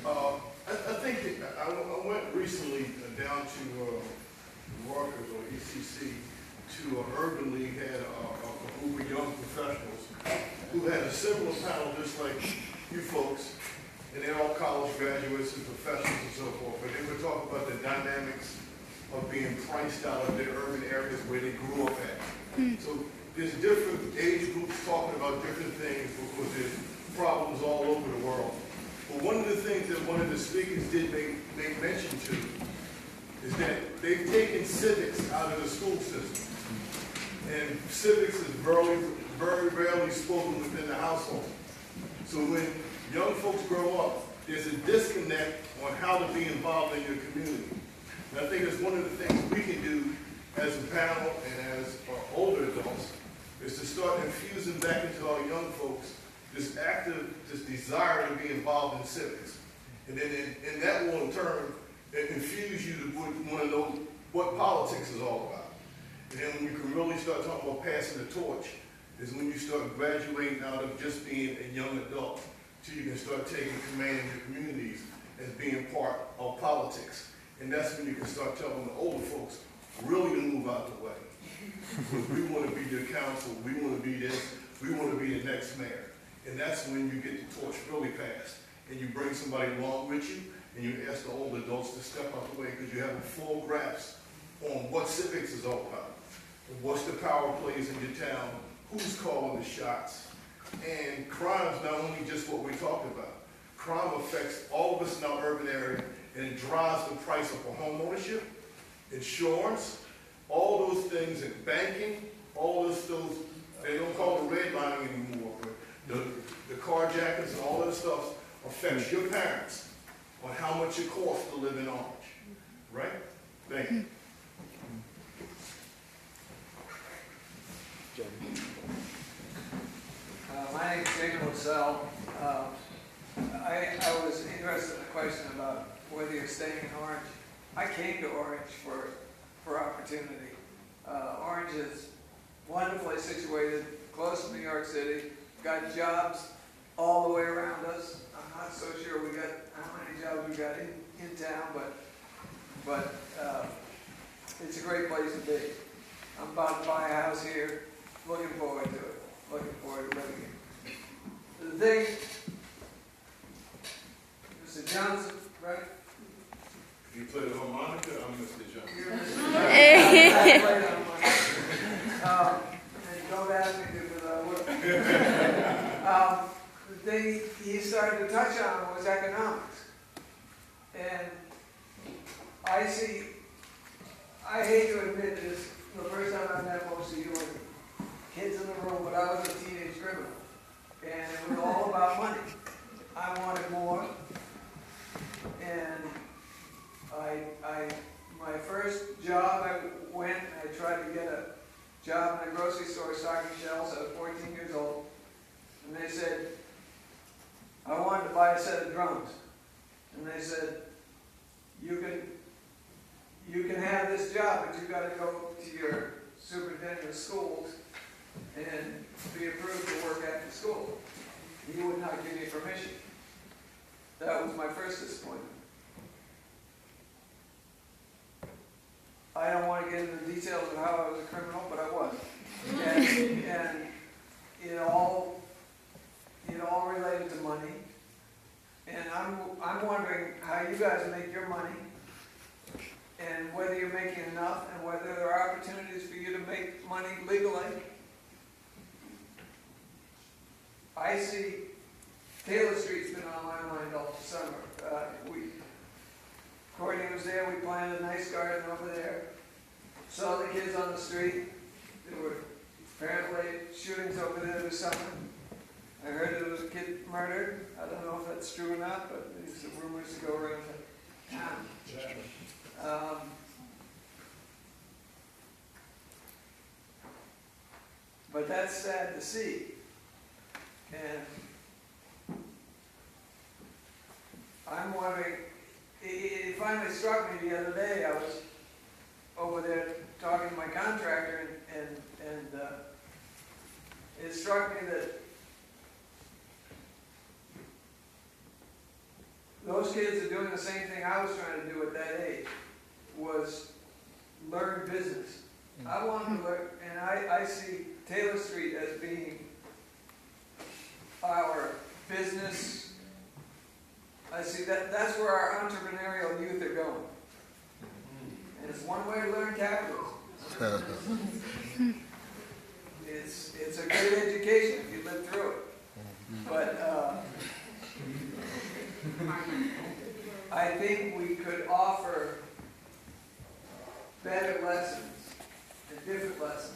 S13: forth. I think that I went recently down to Rutgers or ECC to Urban League, had a group of young professionals who had a similar panel just like you folks, and they're all college graduates and professionals and so forth, but they were talking about the dynamics of being priced out of their urban areas where they grew up at. So there's different age groups talking about different things because there's problems all over the world. But one of the things that one of the speakers did make mention to is that they've taken civics out of the school system. And civics is very, very rarely spoken within the household. So when young folks grow up, there's a disconnect on how to be involved in your community. And I think it's one of the things we can do as a panel and as older adults is to start infusing back into our young folks this active, this desire to be involved in civics. And then and that will in turn infuse you to want to know what politics is all about. And then when you can really start talking about passing the torch is when you start graduating out of just being a young adult till you can start taking command in your communities as being part of politics. And that's when you can start telling the older folks really to move out the way. Because we want to be your council, we want to be this, we want to be the next mayor. And that's when you get the torch really passed. And you bring somebody along with you, and you ask the older adults to step out the way because you have a full grasp on what civics is all about. And what's the power plays in your town, who's calling the shots. And crime's not only just what we talked about. Crime affects all of us in our urban area, and it drives the price of home ownership, insurance, all those things in banking, all those, they don't call it redlining anymore, but the carjackers and all that stuff affects your parents on how much it costs to live in Orange, right? Thank you.
S14: My name is David Lassell. I was interested in the question about whether you're staying in Orange. I came to Orange for opportunity. Orange is wonderfully situated, close to New York City, got jobs all the way around us. I'm not so sure we got how many jobs we got in town, but it's a great place to be. I'm about to buy a house here, looking forward to it, looking forward to living here. The thing, Mr. Johnson, right?
S13: play the harmonica, I'm Mr. Jones.
S14: You're Mr. Jones. And don't ask me to, because I will. The thing he started to touch on was economics. And I hate to admit this, the first time I met most of you were kids in the room, but I was a teenage criminal. And it was all about money. I wanted more. And my first job, I went and I tried to get a job in a grocery store stocking shelves. I was 14 years old. And they said, I wanted to buy a set of drums. And they said, you can have this job, but you've got to go to your superintendent of schools and be approved to work after school. He would not give me permission. That was my first disappointment. I don't want to get into the details of how I was a criminal, but I was. And it all related to money. And I'm wondering how you guys make your money, and whether you're making enough, and whether there are opportunities for you to make money legally. I see Taylor Street's been on my mind all summer. Courtney was there, we planted a nice garden over there. Saw the kids on the street. There were apparently shootings over there this summer. I heard there was a kid murdered. I don't know if that's true or not, but there's some rumors to go around town. But that's sad to see. And I'm wondering, it finally struck me the other day. I was over there talking to my contractor, and it struck me that those kids are doing the same thing I was trying to do at that age, was learn business. I want to learn, and I see Taylor Street as being our business. I see that's where our entrepreneurial youth are going. And it's one way to learn capitalism. It's a great education if you live through it. But I think we could offer better lessons and different lessons.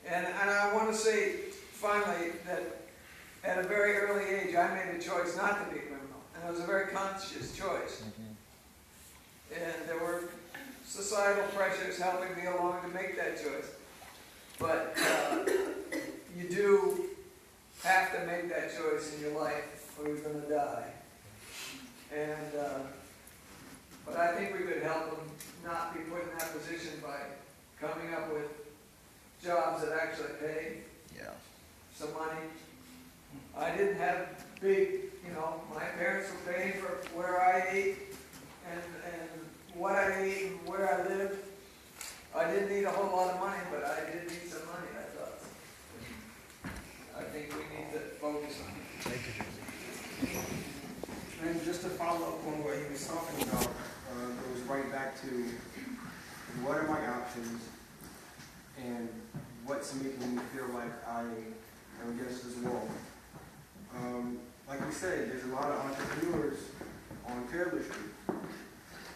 S14: And I want to say, finally, that at a very early age, I made a choice not to be a criminal. And it was a very conscious choice. And there were societal pressures helping me along to make that choice. But you do have to make that choice in your life, or you're going to die. And but I think we could help them not be put in that position by coming up with jobs that actually pay some money. I didn't have big, my parents were paying for where I ate and what I ate and where I lived. I didn't need a whole lot of money, but I did need some money, I thought. I think we need to focus on it.
S1: Thank you. And just to follow up on what he was talking about, goes right back to what are my options and what's making me feel like I am against this wall. Like you said, there's a lot of entrepreneurs on Taylor Street,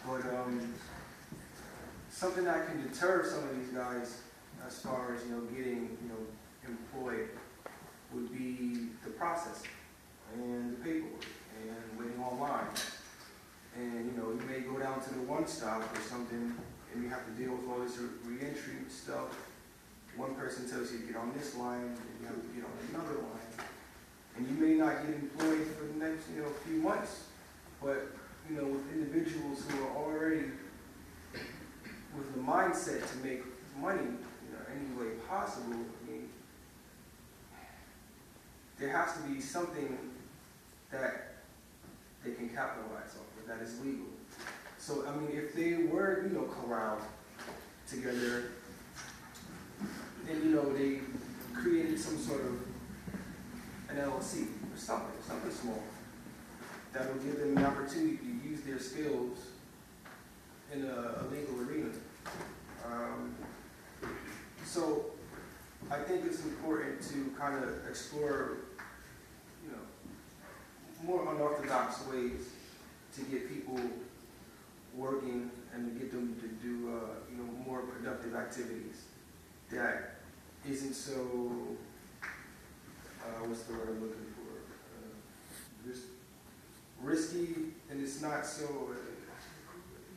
S1: but something that can deter some of these guys as far as getting employed would be the process and the paperwork and waiting online. And you may go down to the one stop or something, and you have to deal with all this reentry stuff. One person tells you to get on this line, and you have to get on another line. And you may not get employed for the next, few months. But, with individuals who are already with the mindset to make money, any way possible, I mean, there has to be something that they can capitalize on, that is legal. So, I mean, if they were, corralled together, and, they created some sort of an LLC or something small, that will give them the opportunity to use their skills in a legal arena. So I think it's important to kind of explore, you know, more unorthodox ways to get people working and to get them to do, you know, more productive activities that isn't so, what's the word I'm looking for? Risky, and it's not so,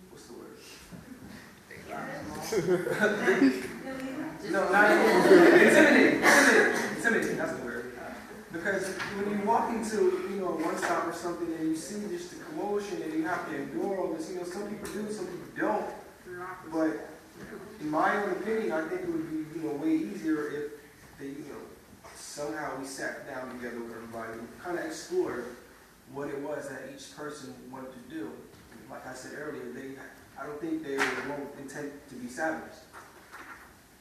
S1: what's the word? No, not intimidating, that's the word. Because when you walk into, you know, one stop or something and you see just the commotion and you have to endure all this, you know, some people do, some people don't. But in my own opinion, I think it would be, you know, way easier if they, you know, somehow we sat down together with everybody, kind of explored what it was that each person wanted to do. Like I said earlier, I don't think they won't intend to be savages.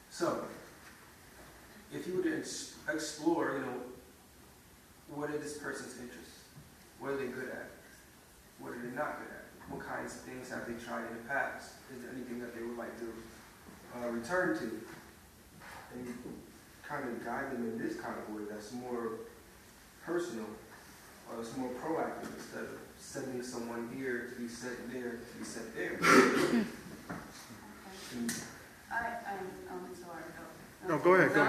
S1: So, if you were to explore, you know, what are this person's interests? What are they good at? What are they not good at? What kinds of things have they tried in the past? Is there anything that they would like to return to? And kind of guide them in this kind of way that's more personal, or it's more proactive instead of sending someone here to be sent there, to be sent there.
S5: I'm sorry.
S9: No, go ahead.
S10: Can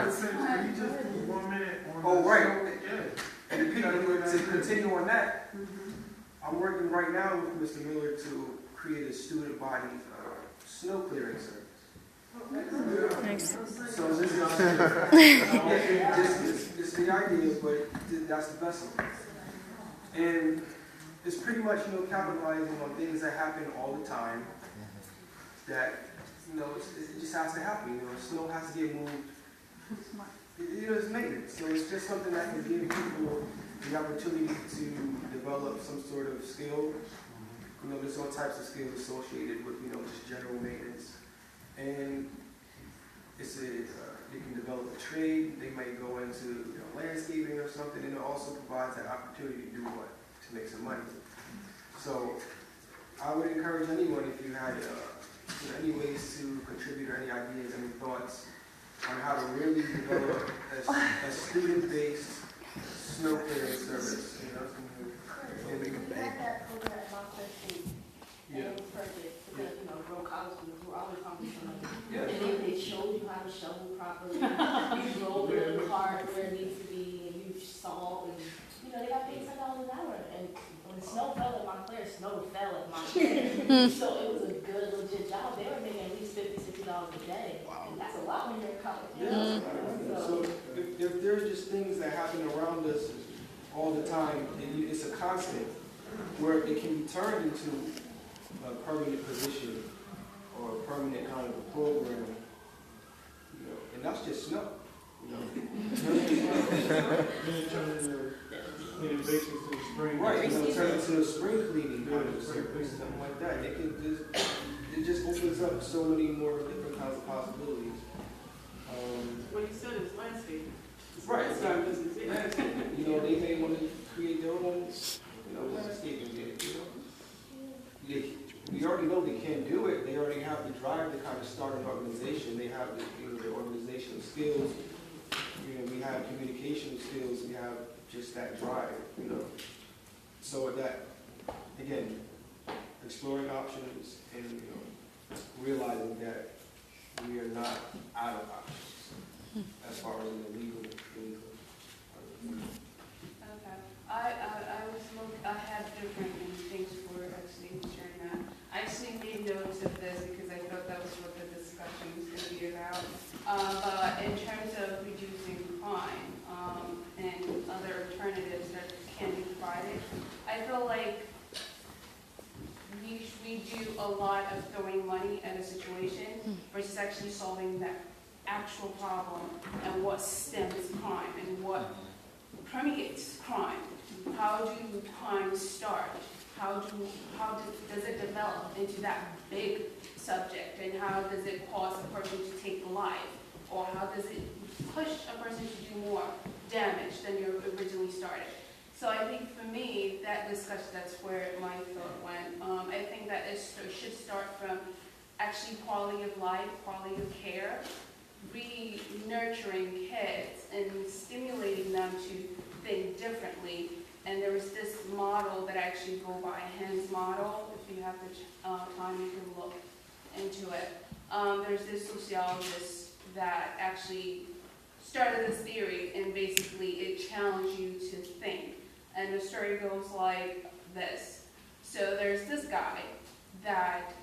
S10: you just do 1 minute on
S1: Oh,
S10: the-
S1: right.
S10: Yeah.
S1: And to continue on that, I'm working right now with Mr. Miller to create a student body snow clearing service.
S8: Nice.
S1: So this is it's the idea, but that's the vessel. And it's pretty much, you know, capitalizing on things that happen all the time that, you know, it just has to happen. You know, snow has to get moved. You know, it's maintenance. So it's just something that can give people the opportunity to develop some sort of skill. You know, there's all types of skills associated with, you know, just general maintenance. And they can develop a trade. They may go into, you know, landscaping or something, and it also provides that opportunity to do what? To make some money. So I would encourage anyone, if you had you know, any ways to contribute or any ideas, any thoughts on how to really develop a student-based snow clearing service. You know, and we can
S6: had that program at my first and it was perfect because, you know, real college students were always talking to somebody.
S1: Yeah.
S6: And they showed you how to shovel properly. You drove the cart where it needs to be, and you salt, and, you know, they got paid $10 an hour. And when snow fell at Montclair, snow fell at Montclair. So it was a good, legit job. They were making at least $50, $60 a day. Wow. And that's a lot when you're in college.
S1: So if there's just things that happen around us all the time, and it's a constant, where it can be turned into a permanent position or a permanent kind of a program, you know, and that's just snow. You know?
S10: Cleaning bases to the spring.
S1: Right, you know, turn it into a spring cleaning kind of service, something like that. It just opens up so many more different kinds of possibilities.
S12: What you said is landscaping.
S1: Right,
S12: It's not business.
S1: landscaping. You know, they may want to create their own, you know, landscaping bid, you know. We already know they can do it. They already have the drive to kind of start an organization. They have the, you know, the organizational skills. You know, we have communication skills. We have just that drive, you know. So that, again, exploring options and, you know, realizing that we are not out of options as far as in the legal.
S5: Okay. I had different things for actually sharing that. I actually made notes of this because I thought that was what the discussion was going to be about. But in terms of reducing crime and other alternatives that can be provided, I feel like we do a lot of throwing money at a situation versus actually solving that actual problem and what stems crime and what permeates crime. How do crimes start? How does it develop into that big subject, and how does it cause a person to take life, or how does it push a person to do more damage than you originally started? So I think for me, that discussion, that's where my thought went. I think that it should start from actually quality of life, quality of care, re-nurturing kids and stimulating them to think differently. And there was this model that I actually go by, Hens model. If you have the time, you can look into it. There's this sociologist that actually started this theory, and basically it challenged you to think. And the story goes like this. So there's this guy that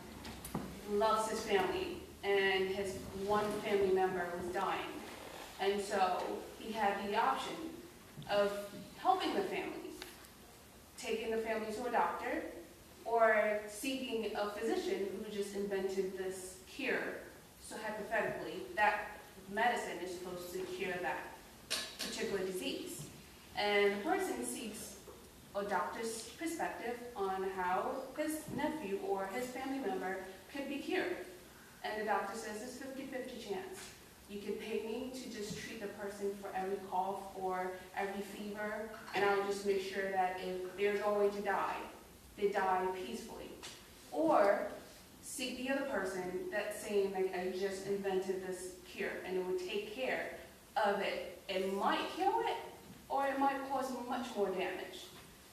S5: loves his family, and his one family member was dying. And so he had the option of helping the family, taking the family to a doctor, or seeking a physician who just invented this cure. So hypothetically, that medicine is supposed to cure that particular disease. And the person seeks a doctor's perspective on how his nephew or his family member could be cured. And the doctor says it's 50-50 chance. You can pay me to just treat the person for every cough or every fever, and I'll just make sure that if they're going to die, they die peacefully. Or seek the other person that's saying, like, I just invented this cure and it would take care of it. It might kill it, or it might cause much more damage.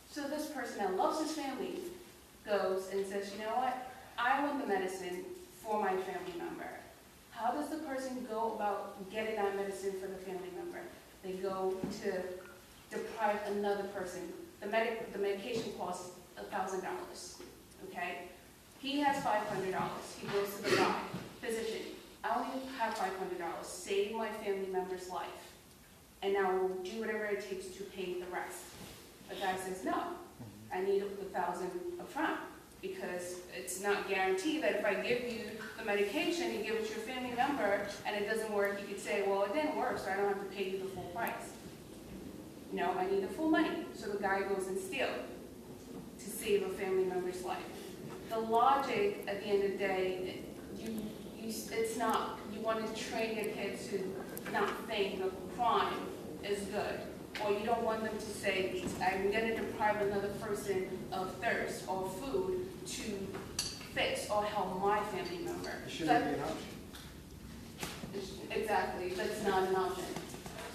S5: So this person that loves his family goes and says, you know what? I want the medicine for my family member. How does the person go about getting that medicine for the family member? They go to deprive another person. The medication costs $1,000, okay? He has $500. He goes to the guy, physician, I only have $500, save my family member's life, and I will do whatever it takes to pay the rest. The guy says, no, I need $1,000 up front, because it's not guaranteed that if I give you the medication, you give it to your family member, and it doesn't work, you could say, well, it didn't work, so I don't have to pay you the full price. No, I need the full money. So the guy goes and steals to save a family member's life. The logic, at the end of the day, it's not, you want to train your kids to not think of crime is good. Or you don't want them to say, I'm going to deprive another person of thirst or food to fix or help my family member.
S1: It shouldn't be an option.
S5: Exactly, that's not an option.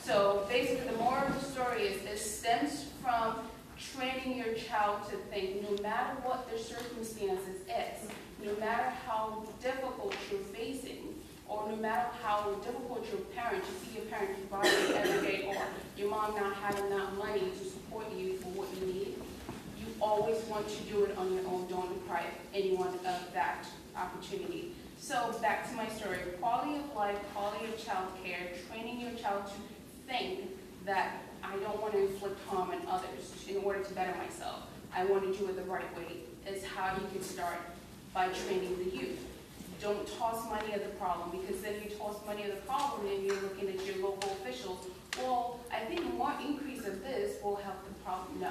S5: So basically, the moral of the story is it stems from training your child to think no matter what their circumstances is, no matter how difficult you're facing, or no matter how difficult your parent, you see your parent providing every day, or your mom not having enough money to support you for what you need, you always want to do it on your own. Don't deprive anyone of that opportunity. So back to my story, quality of life, quality of child care, training your child to think that I don't want to inflict harm on others in order to better myself. I want to do it the right way is how you can start by training the youth. Don't toss money at the problem, because then you toss money at the problem and you're looking at your local officials. Well, I think more increase of this will help the problem. No.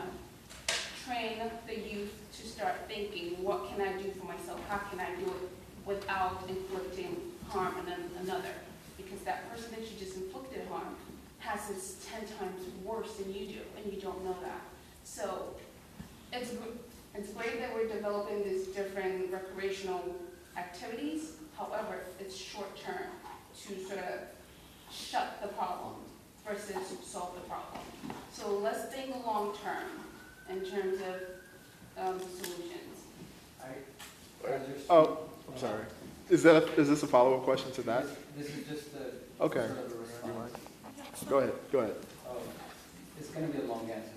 S5: Train the youth to start thinking, what can I do for myself? How can I do it without inflicting harm on another? Because that person that you just inflicted harm has this 10 times worse than you do, and you don't know that. So it's great that we're developing these different recreational activities. However, it's short term to sort of shut the problem versus solve the problem. So let's think long term in terms of solutions.
S9: Oh, I'm sorry. Is this a follow-up question to that?
S15: This is just a
S9: Okay.
S15: sort of a response.
S9: Go ahead.
S15: Oh, it's going to be a long answer,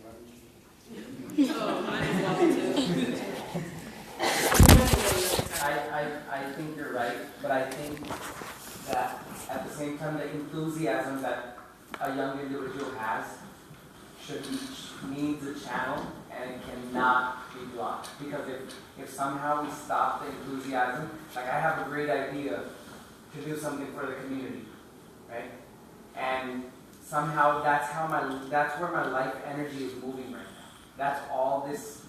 S15: I think you're right, but I think that at the same time, the enthusiasm that a young individual has needs a channel, and it cannot be blocked. Because if somehow we stop the enthusiasm, like I have a great idea to do something for the community, right? And somehow that's where my life energy is moving right now. That's all this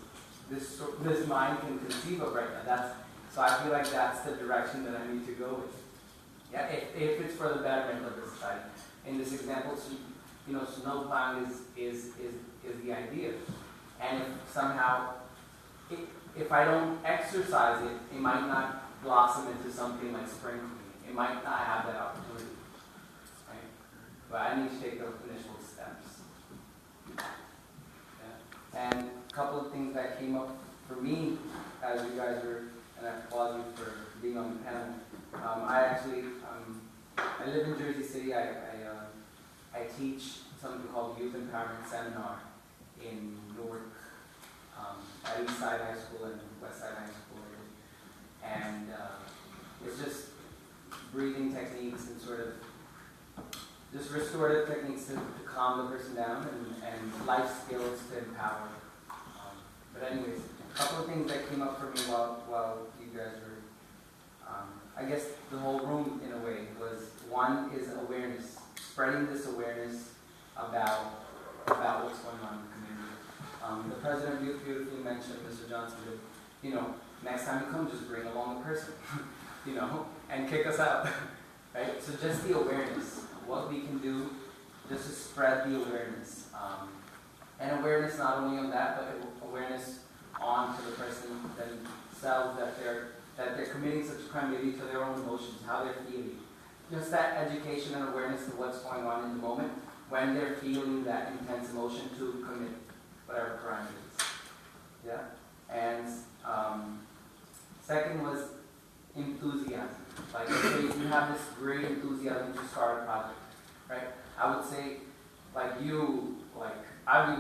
S15: mind can conceive of right now. So I feel like that's the direction that I need to go with. Yeah, if it's for the betterment of the society. In this example, snow plowing is the idea. And if somehow, if I don't exercise it, it might not blossom into something like spring cleaning. It might not have that opportunity, right? But I need to take those initial steps. Yeah. And a couple of things that came up for me as you guys were, and I applaud you for being on the panel. I live in Jersey City. I teach something called Youth Empowerment Seminar in Newark, at East Side High School and West Side High School. And it's just breathing techniques and sort of just restorative techniques to calm the person down and life skills to empower. But anyways, a couple of things that came up for me while you guys were, I guess the whole room in a way was, one is awareness, spreading this awareness about what's going on in the community. The president beautifully mentioned, Mr. Johnson, that, next time you come, just bring along a person, and kick us out, right? So just the awareness, what we can do, just to spread the awareness. And awareness not only on that, but awareness on to the person themselves, that they're committing such a crime, maybe to their own emotions, how they're feeling. Just that education and awareness to what's going on in the moment when they're feeling that intense emotion to commit whatever crime it is. Yeah? And second was enthusiasm. Like, say you have this great enthusiasm to start a project, right? I would say, I'd be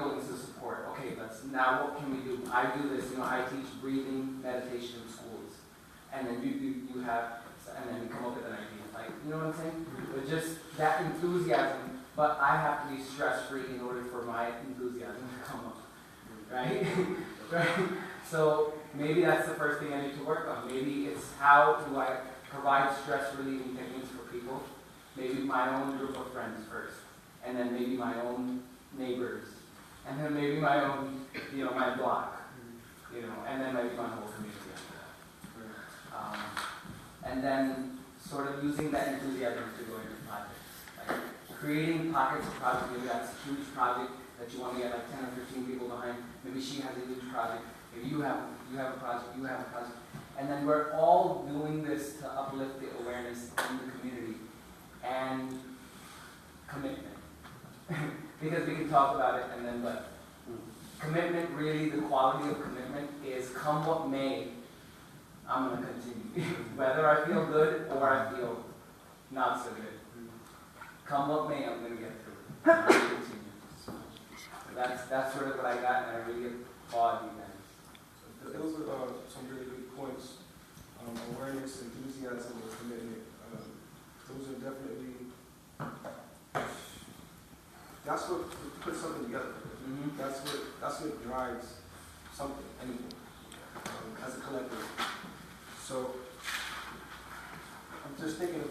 S15: willing to support. Okay, now what can we do? I do this, I teach breathing meditation in schools. And then you have, and then you come up with an idea. You know what I'm saying? But just that enthusiasm, but I have to be stress-free in order for my enthusiasm to come up, right? Right? So maybe that's the first thing I need to work on. Maybe it's how do I provide stress-relieving techniques for people? Maybe my own group of friends first, and then maybe my own neighbors, and then maybe my own, my block, and then maybe my whole community. And then sort of using that enthusiasm to go into projects. Like creating pockets of projects. Maybe that's a huge project that you want to get like 10 or 15 people behind. Maybe she has a huge project. Maybe you have a project, you have a project. And then we're all doing this to uplift the awareness in the community and commitment. Because we can talk about it and then but commitment, really the quality of commitment is come what may, I'm going to continue. Whether I feel good or I feel not so good. Come what may, I'm going to get through it. I'm going to continue. So that's sort of what I got, and I really applaud you guys.
S1: Those are some really good points. Awareness, enthusiasm, and commitment. Those are definitely, that's what puts something together.
S15: Mm-hmm.
S1: That's what drives something, anything, as a collective. So, I'm just thinking of,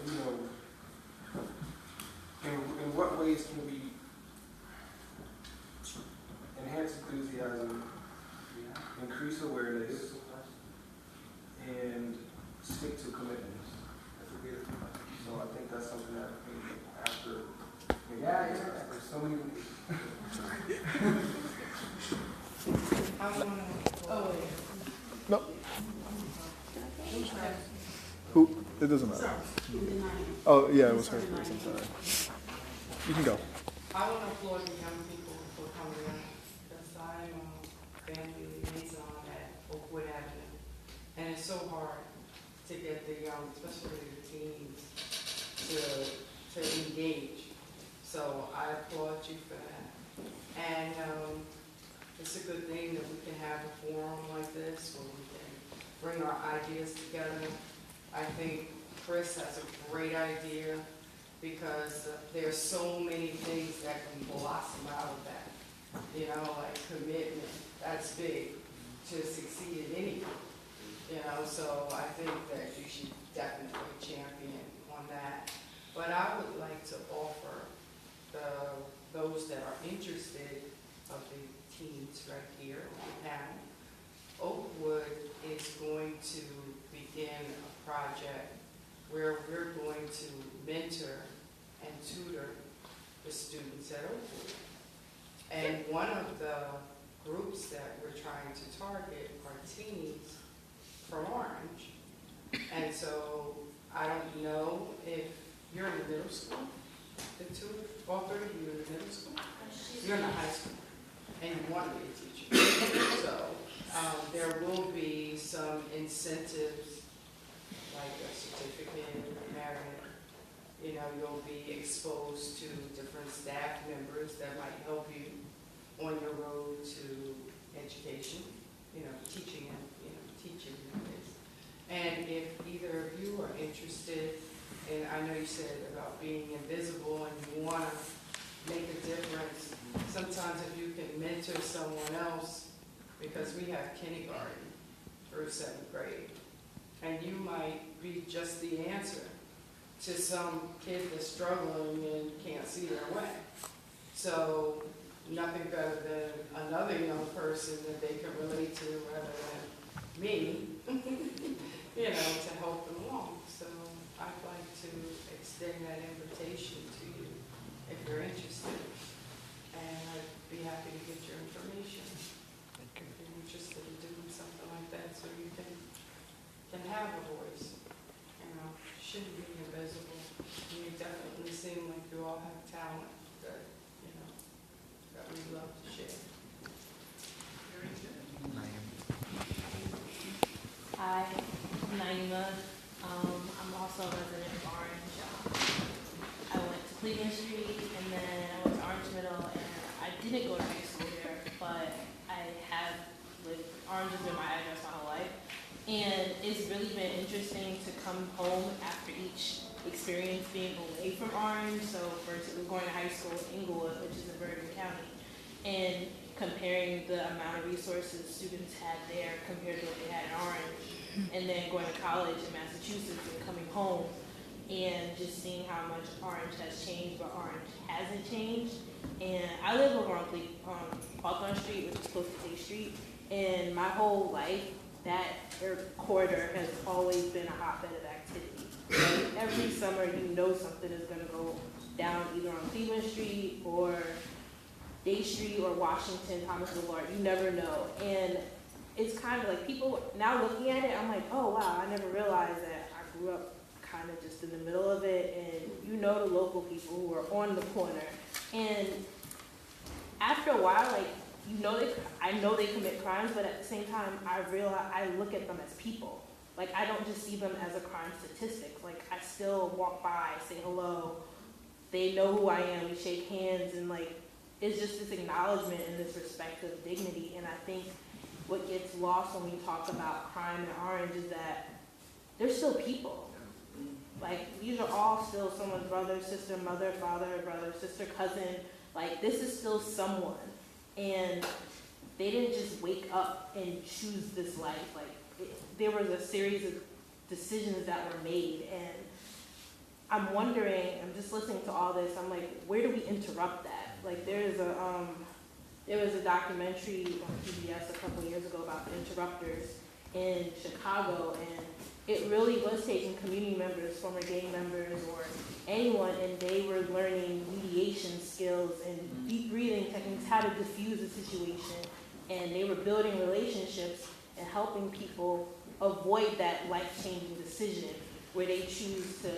S1: in what ways can we enhance enthusiasm, increase awareness, and stick to commitments. So I think that's something that maybe after.
S15: Yeah, there's so many ways.
S9: No. Who? It doesn't matter. Oh, yeah, it was her first. I'm sorry. You can go.
S16: I want to applaud the young people for coming in, because I'm a family liaison at Oakwood Avenue, and it's so hard to get the young, especially the teens, to engage. So I applaud you for that. And it's a good thing that we can have a forum like this where we can bring our ideas together. I think Chris has a great idea, because there's so many things that can blossom out of that. Like commitment, that's big to succeed in anything. So I think that you should definitely champion on that. But I would like to offer those that are interested, of the teens right here on the panel, Oakwood is going to begin a project where we're going to mentor and tutor the the students at Oakwood. And one of the groups that we're trying to target are teens from Orange. And so I don't know if you're in the middle school, the two, all three of you are in the middle school? You're in the high school, and you want to be a teacher. So there will be some incentives, like a certificate, merit. You know, you'll be exposed to different staff members that might help you on your road to education, you know, teaching. And if either of you are interested, and I know you said about being invisible and you want to make a difference, sometimes if you can mentor someone else, because we have kindergarten through 7th grade, and you might be just the answer to some kid that's struggling and can't see their way. So nothing better than another young person that they can relate to rather than me, you know, to help them along. So I'd like to extend that invitation to you if you're interested. And I'd be happy to get your information if you're interested in doing something like that so you can have a voice. You know, shouldn't be invisible. You definitely seem like you all have talent that, you know, that we love to share.
S6: Hi, I'm Naima. I'm also a resident of Orange. I went to Cleveland Street and then I went to Orange Middle, and I didn't go to high school there, but I have lived, Orange has been my address my whole life. And it's really been interesting to come home after each experience being away from Orange. So first it was going to high school in Inglewood, which is in Bergen County, and comparing the amount of resources students had there compared to what they had in Orange, and then going to college in Massachusetts and coming home and just seeing how much Orange has changed, but Orange hasn't changed. And I live over on Hawthorne Street, which is close to State Street, and my whole life, that corridor has always been a hotbed of activity. Like every summer, you know something is going to go down either on Cleveland Street or Day Street or Washington, Thomas Boulevard. You never know. And it's kind of like people, now looking at it, I'm like, oh wow, I never realized that I grew up kind of just in the middle of it, and you know the local people who are on the corner. And after a while, like, you know, I know they commit crimes, but at the same time, I look at them as people. Like, I don't just see them as a crime statistic. Like, I still walk by, say hello, they know who I am, we shake hands, and like, it's just this acknowledgement and this respect of dignity. And I think what gets lost when we talk about crime in Orange is that they're still people. Like, these are all still someone's brother, sister, mother, father, brother, sister, cousin. Like, this is still someone. And they didn't just wake up and choose this life. Like, there was a series of decisions that were made. And I'm wondering, I'm just listening to all this, I'm like, where do we interrupt that? Like, there was a documentary on PBS a couple years ago about the interrupters in Chicago, and it really was taking community members, former gang members, or anyone, and they were learning mediation skills and deep breathing techniques, how to diffuse a situation, and they were building relationships and helping people avoid that life-changing decision where they choose to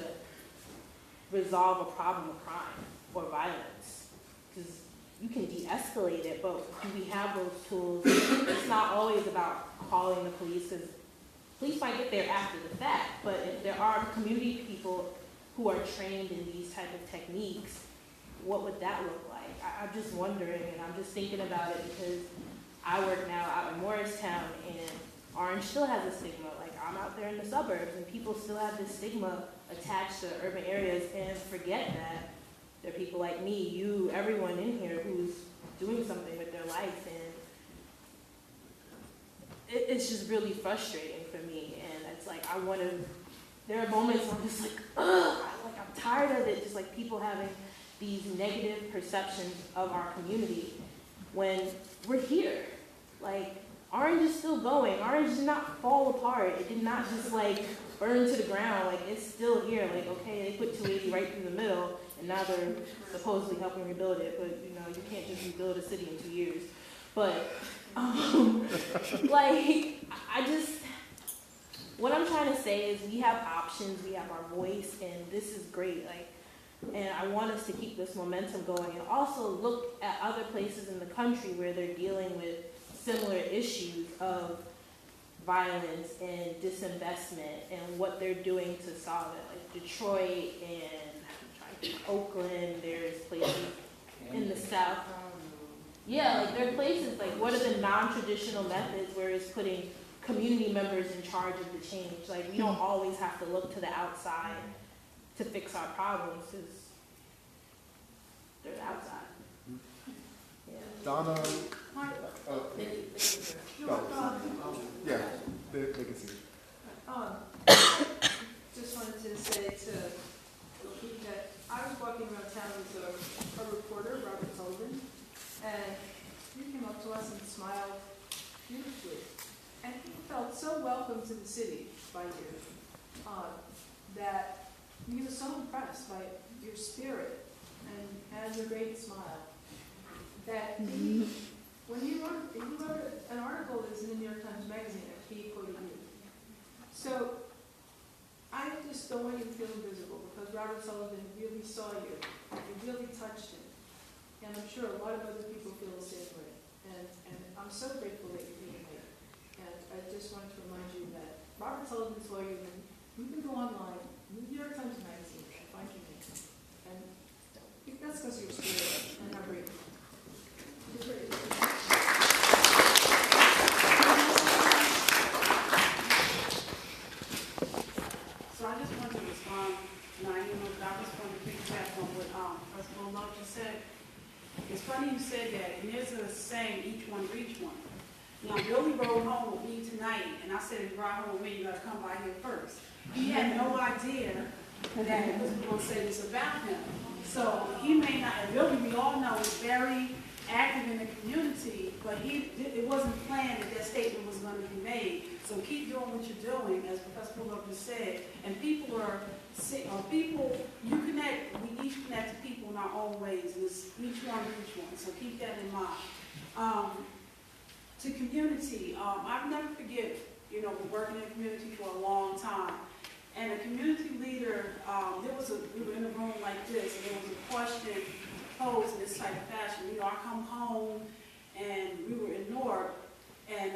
S6: resolve a problem of crime or violence. Because you can de-escalate it, but do we have those tools? It's not always about calling the police, because police might get there after the fact, but if there are community people who are trained in these type of techniques, what would that look like? I'm just wondering, and I'm just thinking about it because I work now out in Morristown, and Orange still has a stigma. Like, I'm out there in the suburbs, and people still have this stigma attached to urban areas and forget that there are people like me, you, everyone in here who's doing something with their life, and it's just really frustrating for me. And it's like, there are moments where I'm just like, ugh, I'm tired of it, just like people having these negative perceptions of our community when we're here. Like, Orange is still going. Orange did not fall apart. It did not just like burn to the ground. Like, it's still here. Like, okay, they put 280 right through the middle, and now they're supposedly helping rebuild it, but you know, you can't just rebuild a city in 2 years. But, like, I just, what I'm trying to say is we have options, we have our voice, and this is great. Like, and I want us to keep this momentum going, and also look at other places in the country where they're dealing with similar issues of violence and disinvestment and what they're doing to solve it. Like Detroit and Oakland, there's places in the South. Yeah, like there are places, like what are the non-traditional methods where it's putting community members in charge of the change? Like we don't always have to look to the outside to fix our problems, because they're outside. Yeah.
S9: Donna. Yeah, they can see.
S7: Just wanted to say to Pete that I was walking around town with a reporter, Robert Sullivan, and he came up to us and smiled beautifully. And he felt so welcome to the city by you that he was so impressed by your spirit and had a great smile that he, when he wrote an article that's in the New York Times Magazine, he quoted you. So I just don't want you to feel invisible, because Robert Sullivan really saw you. You really touched him. And I'm sure a lot of other people feel the same way. And I'm so grateful that you're being here. And I just wanted to remind you that Robert Sullivan saw you, and you can go online, New York Times Magazine, and find your name. And that's because of your spirit and how great you are. You're great.
S12: So I just wanted to respond, and I was going to piggyback on what Principal Love just said. It's funny you said that, and there's a saying, each one reach one. Now, Billy rode home with me tonight, and I said, if you ride home with me, you got to come by here first. He had no idea that it was going to say this about him. So he may not, and Billy, we all know, is very active in the community, but it wasn't planned that that statement was going to be made. So keep doing what you're doing, as Professor Puller just said. And people you connect, we each connect to people in our own ways, and it's each one. So keep that in mind. To community, I'll never forget, we're working in the community for a long time. And a community leader, we were in a room like this, and there was a question posed in this type of fashion. I come home, and we were in Newark, and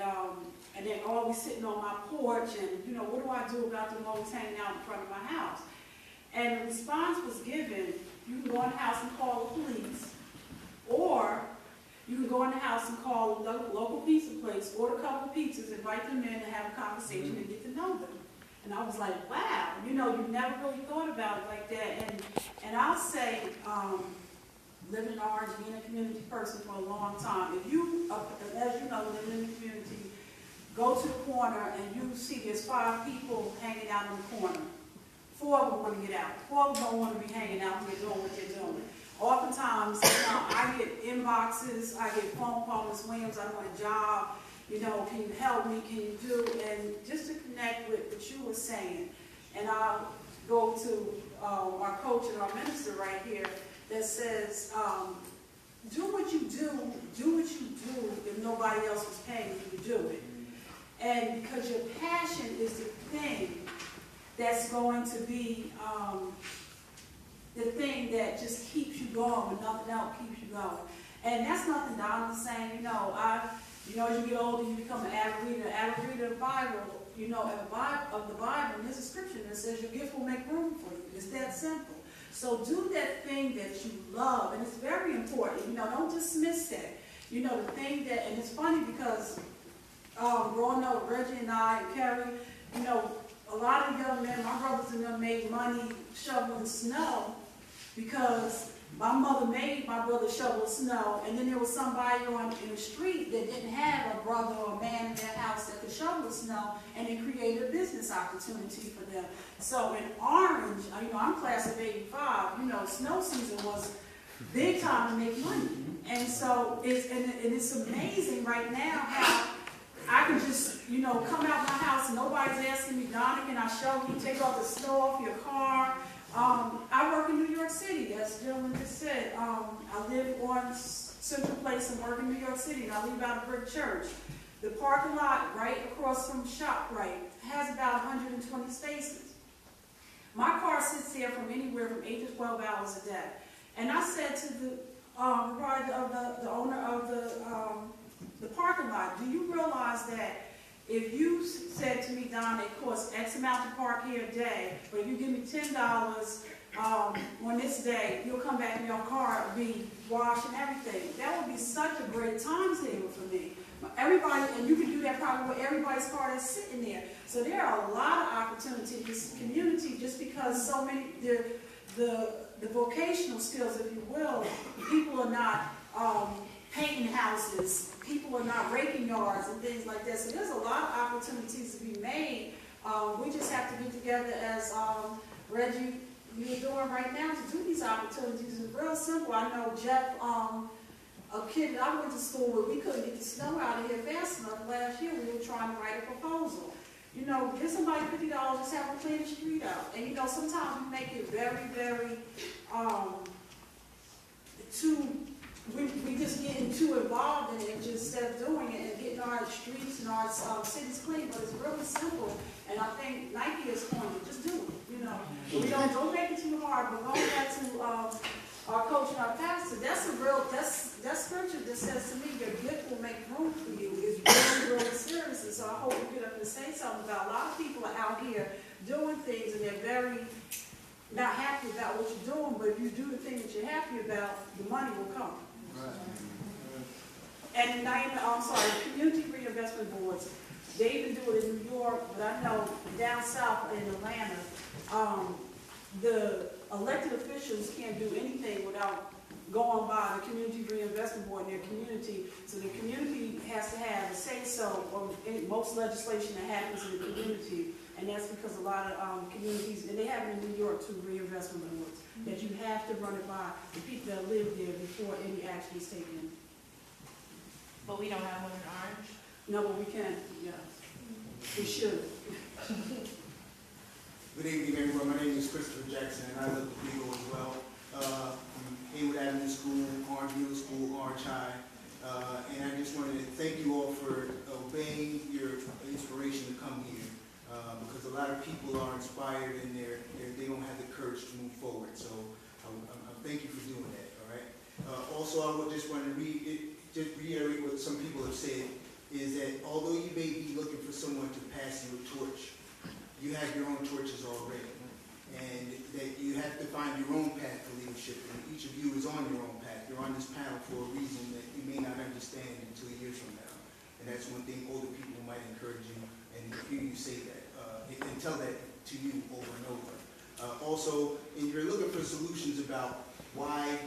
S12: then always sitting on my porch, and what do I do about them always hanging out in front of my house? And the response was given, you can go in the house and call the police, or you can go in the house and call a local pizza place, order a couple of pizzas, invite them in and have a conversation and get to know them. And I was like, wow, you never really thought about it like that. And I'll say, living in Orange, being a community person for a long time, if you, as you know, living in the community, go to the corner and you see there's 5 people hanging out in the corner. 4 of them want to get out. 4 of them don't want to be hanging out here doing what they're doing. Oftentimes, I get inboxes, I get phone calls, Ms. Williams, I want a job, can you help me, can you do, and just to connect with what you were saying. And I'll go to our coach and our minister right here that says, do what you do if nobody else is paying you to do it. And because your passion is the thing that's going to be the thing that just keeps you going when nothing else keeps you going. And that's nothing that I'm saying, as you get older, you become an avid reader of the Bible, of the Bible, and there's a scripture that says your gift will make room for you. It's that simple. So do that thing that you love, and it's very important. Don't dismiss that. The thing that, and it's funny because growing up, Reggie and I and Kerry, a lot of young men, my brothers and them, made money shoveling snow because my mother made my brother shovel snow, and then there was somebody in the street that didn't have a brother or a man in their house that could shovel snow, and it created a business opportunity for them. So in Orange, I'm class of '85, snow season was big time to make money. And so it's amazing right now how I can just, come out my house and nobody's asking me, Donna, can I shovel you, take all the snow off your car? I work in New York City, as the gentleman just said. I live on Central Place and work in New York City, and I leave out of Brick Church. The parking lot right across from ShopRite has about 120 spaces. My car sits there from anywhere from 8 to 12 hours a day. And I said to the owner of the parking lot, do you realize that if you said to me, Don, it costs X amount to park here a day, but if you give me $10 on this day, you'll come back and your car will be washed and everything. That would be such a great time saver for me. Everybody, and you can do that probably with everybody's car that's sitting there. So there are a lot of opportunities in this community just because so many, the vocational skills, if you will, people are not painting houses, people are not raking yards and things like that. So there's a lot of opportunities to be made. We just have to get together as Reggie, you're doing right now to do these opportunities. It's real simple. I know Jeff, a kid that I went to school with, we couldn't get the snow out of here fast enough. Last year we were trying to write a proposal. You know, give somebody $50, just have them clean the street out. And you know, sometimes we make it very, very, we just getting too involved in it and just instead of doing it and getting our streets and our cities clean. But it's really simple. And I think Nike is pointing, just do it, you know. We don't make it too hard, but going back to our coach and our pastor, that's scripture that says to me, your gift will make room for you. It's really, really serious. And so I hope you get up and say something about a lot of people are out here doing things and they're very not happy about what you're doing, but if you do the thing that you're happy about, the money will come. Right. And community reinvestment boards, they even do it in New York, but I know down south in Atlanta, the elected officials can't do anything without going by the community reinvestment board in their community. So the community has to have a say-so on most legislation that happens in the community. And that's because a lot of communities, and they have it in New York too, reinvestment boards, that you have to run it by the people that live there before any action is taken.
S6: But we don't have one in Orange?
S12: No, but we can, yes. We should.
S17: Good evening, everyone. My name is Christopher Jackson, and I live in Vigo as well. From Haywood Avenue School, Orange Middle School, Orange High. And I just wanted to thank you all for obeying your inspiration to come here. Because a lot of people are inspired and they don't have the courage to move forward. So I thank you for doing that, all right? Also, I would just want to reiterate what some people have said, is that although you may be looking for someone to pass you a torch, you have your own torches already. And that you have to find your own path to leadership. And each of you is on your own path. You're on this panel for a reason that you may not understand until years from now. And that's one thing older people might encourage you and hear you say that. And tell that to you over and over. Also, if you're looking for solutions about why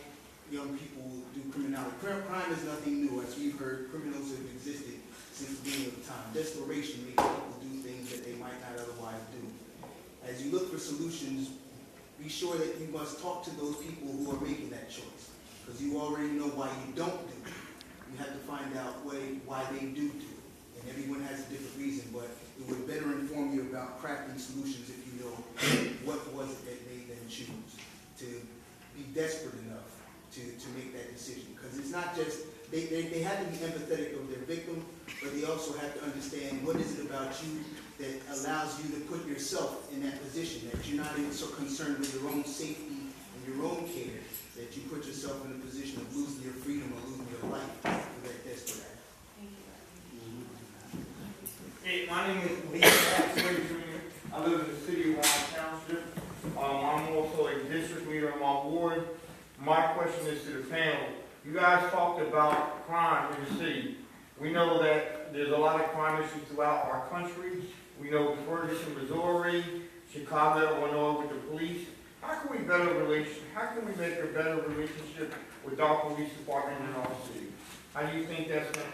S17: young people do criminality. Crime is nothing new. As we've heard, criminals have existed since the beginning of time. Desperation makes people do things that they might not otherwise do. As you look for solutions, be sure that you must talk to those people who are making that choice. Because you already know why you don't do it. You have to find out why they do it. And everyone has a different reason, but it would better inform you about crafting solutions if you know what was it that made them choose to be desperate enough to make that decision. Because it's not just, they have to be empathetic of their victim, but they also have to understand what is it about you that allows you to put yourself in that position, that you're not even so concerned with your own safety and your own care, that you put yourself in a position of losing your freedom or losing your life for that desperate act.
S10: Hey, my name is Lee Jr. I live in the city of Orange Township. I'm also a district leader in my ward. My question is to the panel. You guys talked about crime in the city. We know that there's a lot of crime issues throughout our country. We know Ferguson, Missouri, Chicago, Illinois with the police. How can we make a better relationship with our police department in our city? How do you think that's going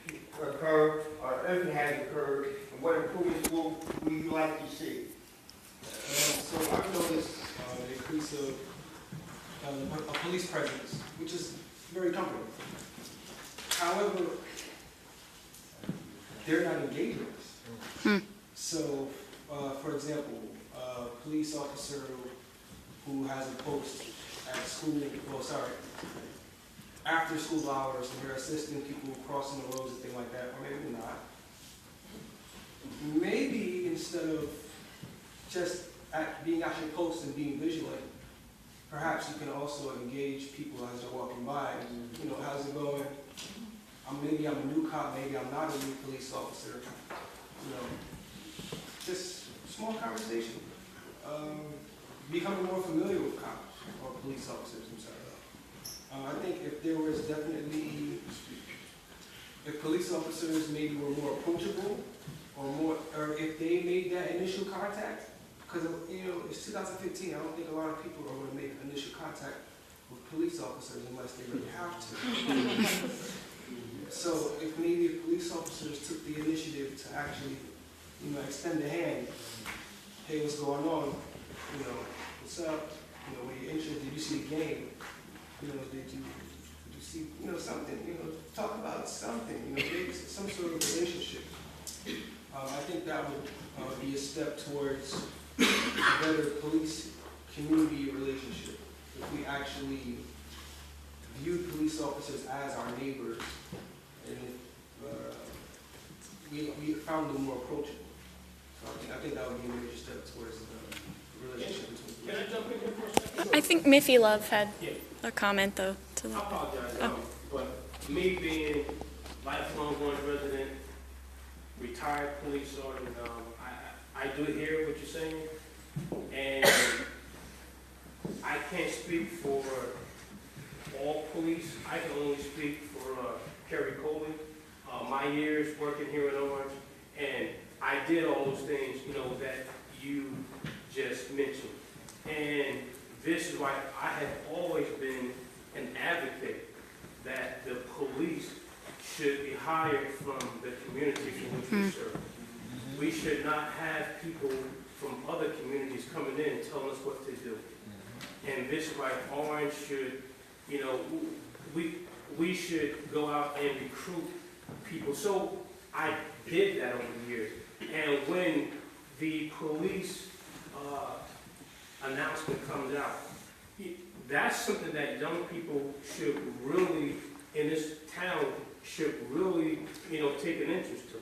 S10: to occur, or if it has occurred, and what improvements will we like to see?
S18: So I've noticed an increase of a police presence, which is very comforting. However, they're not engaging us. So, for example, a police officer who has a post at school, after school hours, and they're assisting people crossing the roads and things like that, or maybe not. Maybe instead of just being at your post and being vigilant, perhaps you can also engage people as they're walking by. You know, how's it going? Maybe I'm a new cop, maybe I'm not a new police officer. You know, just small conversation. Becoming more familiar with cops or police officers themselves. I think if there was definitely, if police officers maybe were more approachable, or if they made that initial contact, because you know it's 2015. I don't think a lot of people are going to make initial contact with police officers unless they really have to. So if maybe police officers took the initiative to actually, you know, extend a hand, hey, what's going on? You know, what's up? You know, were you interested? Did you see a game? You know, did you see, you know, something? You know, talk about something. You know, maybe some sort of relationship. I think that would be a step towards a better police-community relationship. If we actually viewed police officers as our neighbors, and if we found them more approachable. So I think that would be a major step towards the relationship between.
S11: Can I jump in here for a second?
S8: I think Miffy Love had a comment though to
S11: I
S8: that.
S11: apologize, but me being lifelong Orange resident, retired police sergeant, I do hear what you're saying, and I can't speak for all police. I can only speak for Kerry Coley. My years working here in Orange, and I did all those things, you know, that you just mentioned. And this is why I have always been an advocate that the police should be hired from the communities in which we serve. We should not have people from other communities coming in and telling us what to do. And this is why Orange should, you know, we should go out and recruit people. So I did that over the years. And when the police announcement comes out, that's something that young people should really, in this town, should really, you know, take an interest to.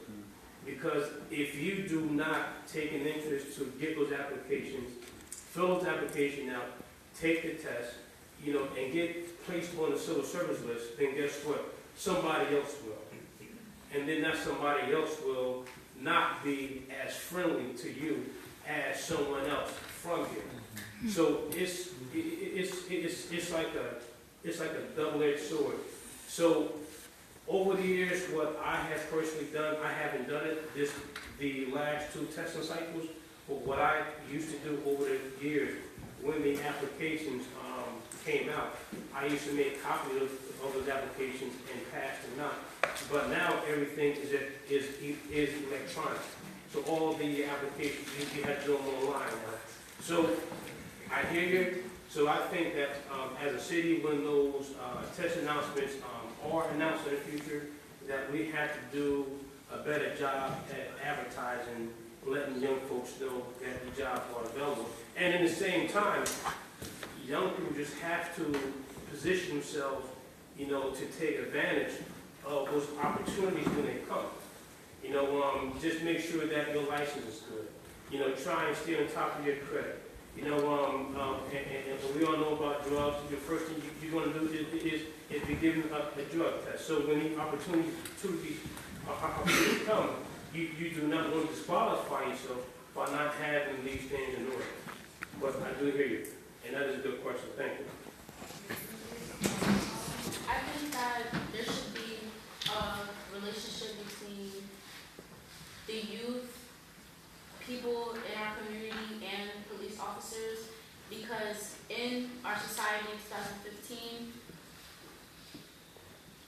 S11: Because if you do not take an interest to get those applications, fill those applications out, take the test, you know, and get placed on the civil service list, then guess what? Somebody else will. And then that somebody else will not be as friendly to you as someone else from here. So it's like a double-edged sword. So over the years, what I have personally done, I haven't done it the last 2 testing cycles, but what I used to do over the years when the applications came out, I used to make copies of those applications and pass them out. But now everything is electronic. So all the applications, you have to do them online now. So I hear you. So I think that as a city, when those test announcements are announced in the future, that we have to do a better job at advertising, letting young folks know that the jobs are available. And in the same time, young people just have to position themselves, you know, to take advantage of those opportunities when they come. You know, just make sure that your license is good. You know, try and stay on top of your credit. You know, and we all know about drugs. The first thing you want to do is be given a drug test. So when the opportunities come, you do not want to disqualify yourself by not having these things in order. But I do hear you, and that is a good question. Thank you.
S6: I think that there should be a relationship between the youth, people in our community, and police officers, because in our society in 2015,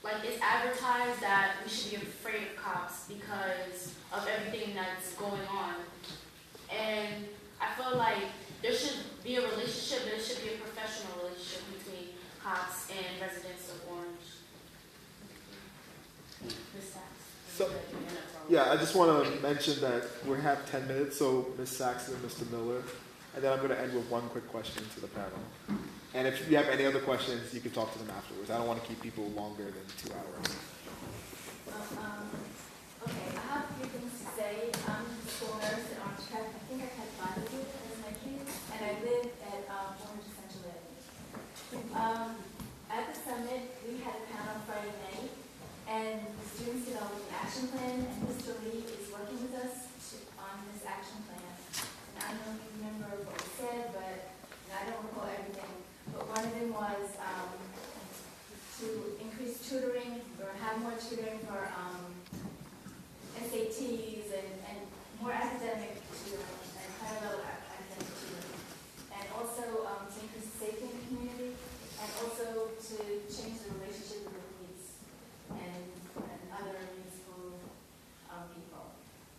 S6: like it's advertised that we should be afraid of cops because of everything that's going on. And I feel like there should be a relationship, there should be a professional relationship between cops and residents of Orange. Ms. Sachs.
S9: So, yeah, I just want to mention that we have 10 minutes, so Ms. Sachs and Mr. Miller, And then I'm going to end with one quick question to the panel. And if you have any other questions, you can talk to them afterwards. I don't want to keep people longer than 2 hours.
S6: Okay, I have a few things to say. I'm a school nurse at Orange County. I think I've had 5 of you as my kids, and I live at 400 Central Avenue. At the summit, we had a panel Friday night, and the students developed an action plan, and Mr. Lee is working with us on this action plan. And I don't know if you remember what we said, but I don't recall everything. But one of them was to increase tutoring, or have more tutoring for SATs and more academic tutoring and parallel academic tutoring. And also to increase safety in the community, and also to change the relationship with the police and other municipal people.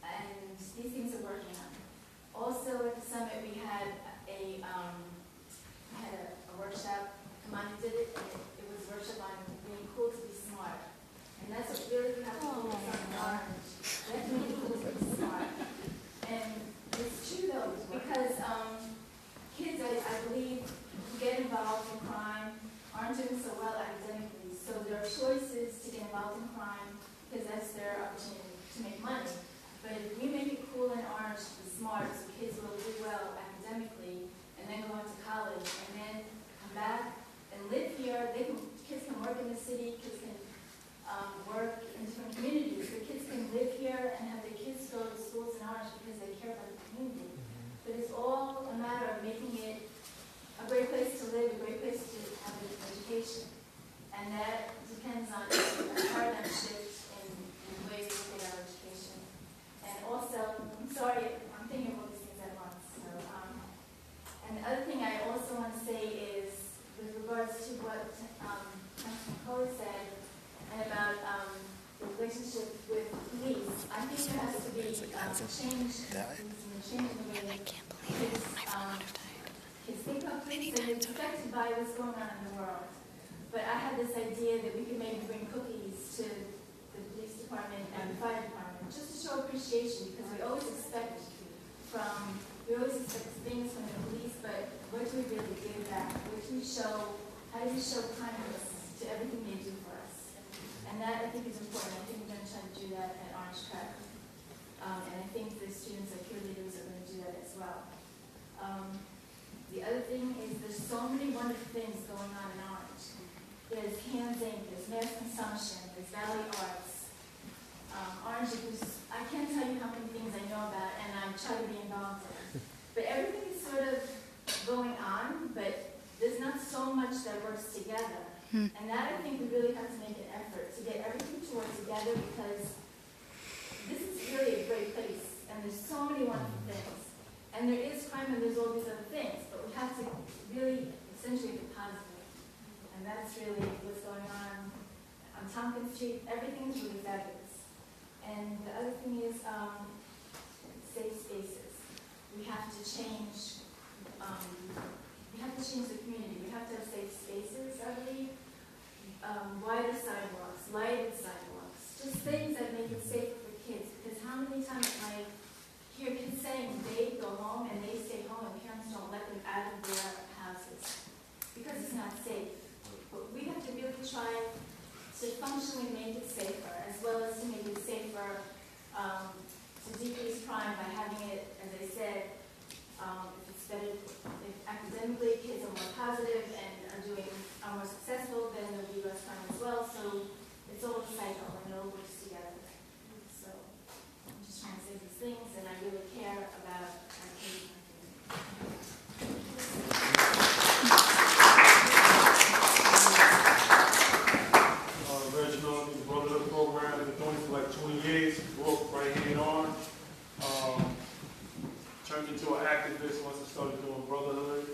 S6: And these things are working on. Also at the summit we had a workshop. Kamani did it, and it was a workshop on being cool to be smart. And that's what really we have to focus on in Orange. That's being cool to be smart. And it's true though, because kids, I believe, who get involved in crime aren't doing so well academically. So there are choices to get involved in crime because that's their opportunity to make money. But if we make it cool in Orange to be smart, so kids will do well academically, and then go on to college, and then come back and live here, kids can work in the city, kids can work in different communities. The kids can live here and have their kids go to schools in Orange because they care about the community. But it's all a matter of making it a great place to live, a great place to have an education. And that depends on a paradigm shift in the way we look at our education. And also, I'm sorry, I'm thinking of all these things at once. So, and the other thing I also want to say is, with regards to what Councilman Kohler said, and about the relationship with police, I think there has to be change in the way kids think of police, and it's affected by what's going on in the world. But I had this idea that we could maybe bring cookies to the police department and the fire department, just to show appreciation, because we always expect things from the police, but what do we really give back? What do we show? How do we show kindness to everything they do for us? And that I think is important. I think we're going to try to do that at Orange Prep. And I think the students at cheerleaders are going to do that as well. The other thing is there's so many wonderful things going on in Orange. There's Hands Inc., there's mass consumption, there's Valley Arts. Orange, I can't tell you how many things I know about and I try to be involved in. But everything is sort of going on, but there's not so much that works together. And that I think we really have to make an effort to get everything to work together, because this is really a great place and there's so many wonderful things. And there is crime and there's all these other things, but we have to really essentially be positive. And that's really what's going on Tompkins Street. Everything's really fabulous. And the other thing is safe spaces. We have to change the community. We have to have safe spaces, I believe. Wider sidewalks, lighted sidewalks, just things that make it safer for kids. Because how many times I hear kids saying they go home and they stay home and parents don't let them out of their houses because it's not safe. But we have to really try to functionally make it safer, as well as to make it safer to decrease crime by having it, as I said, if it's better, if academically kids are more positive and are more successful, then there'll be less crime as well. So it's all a cycle and it all works together. So I'm just trying to say these things, and I really care about our kids.
S19: Reginald, the Brotherhood program, I've been doing it for like 20 years, grew up right here in Orange. Turned into an activist once I started doing Brotherhood.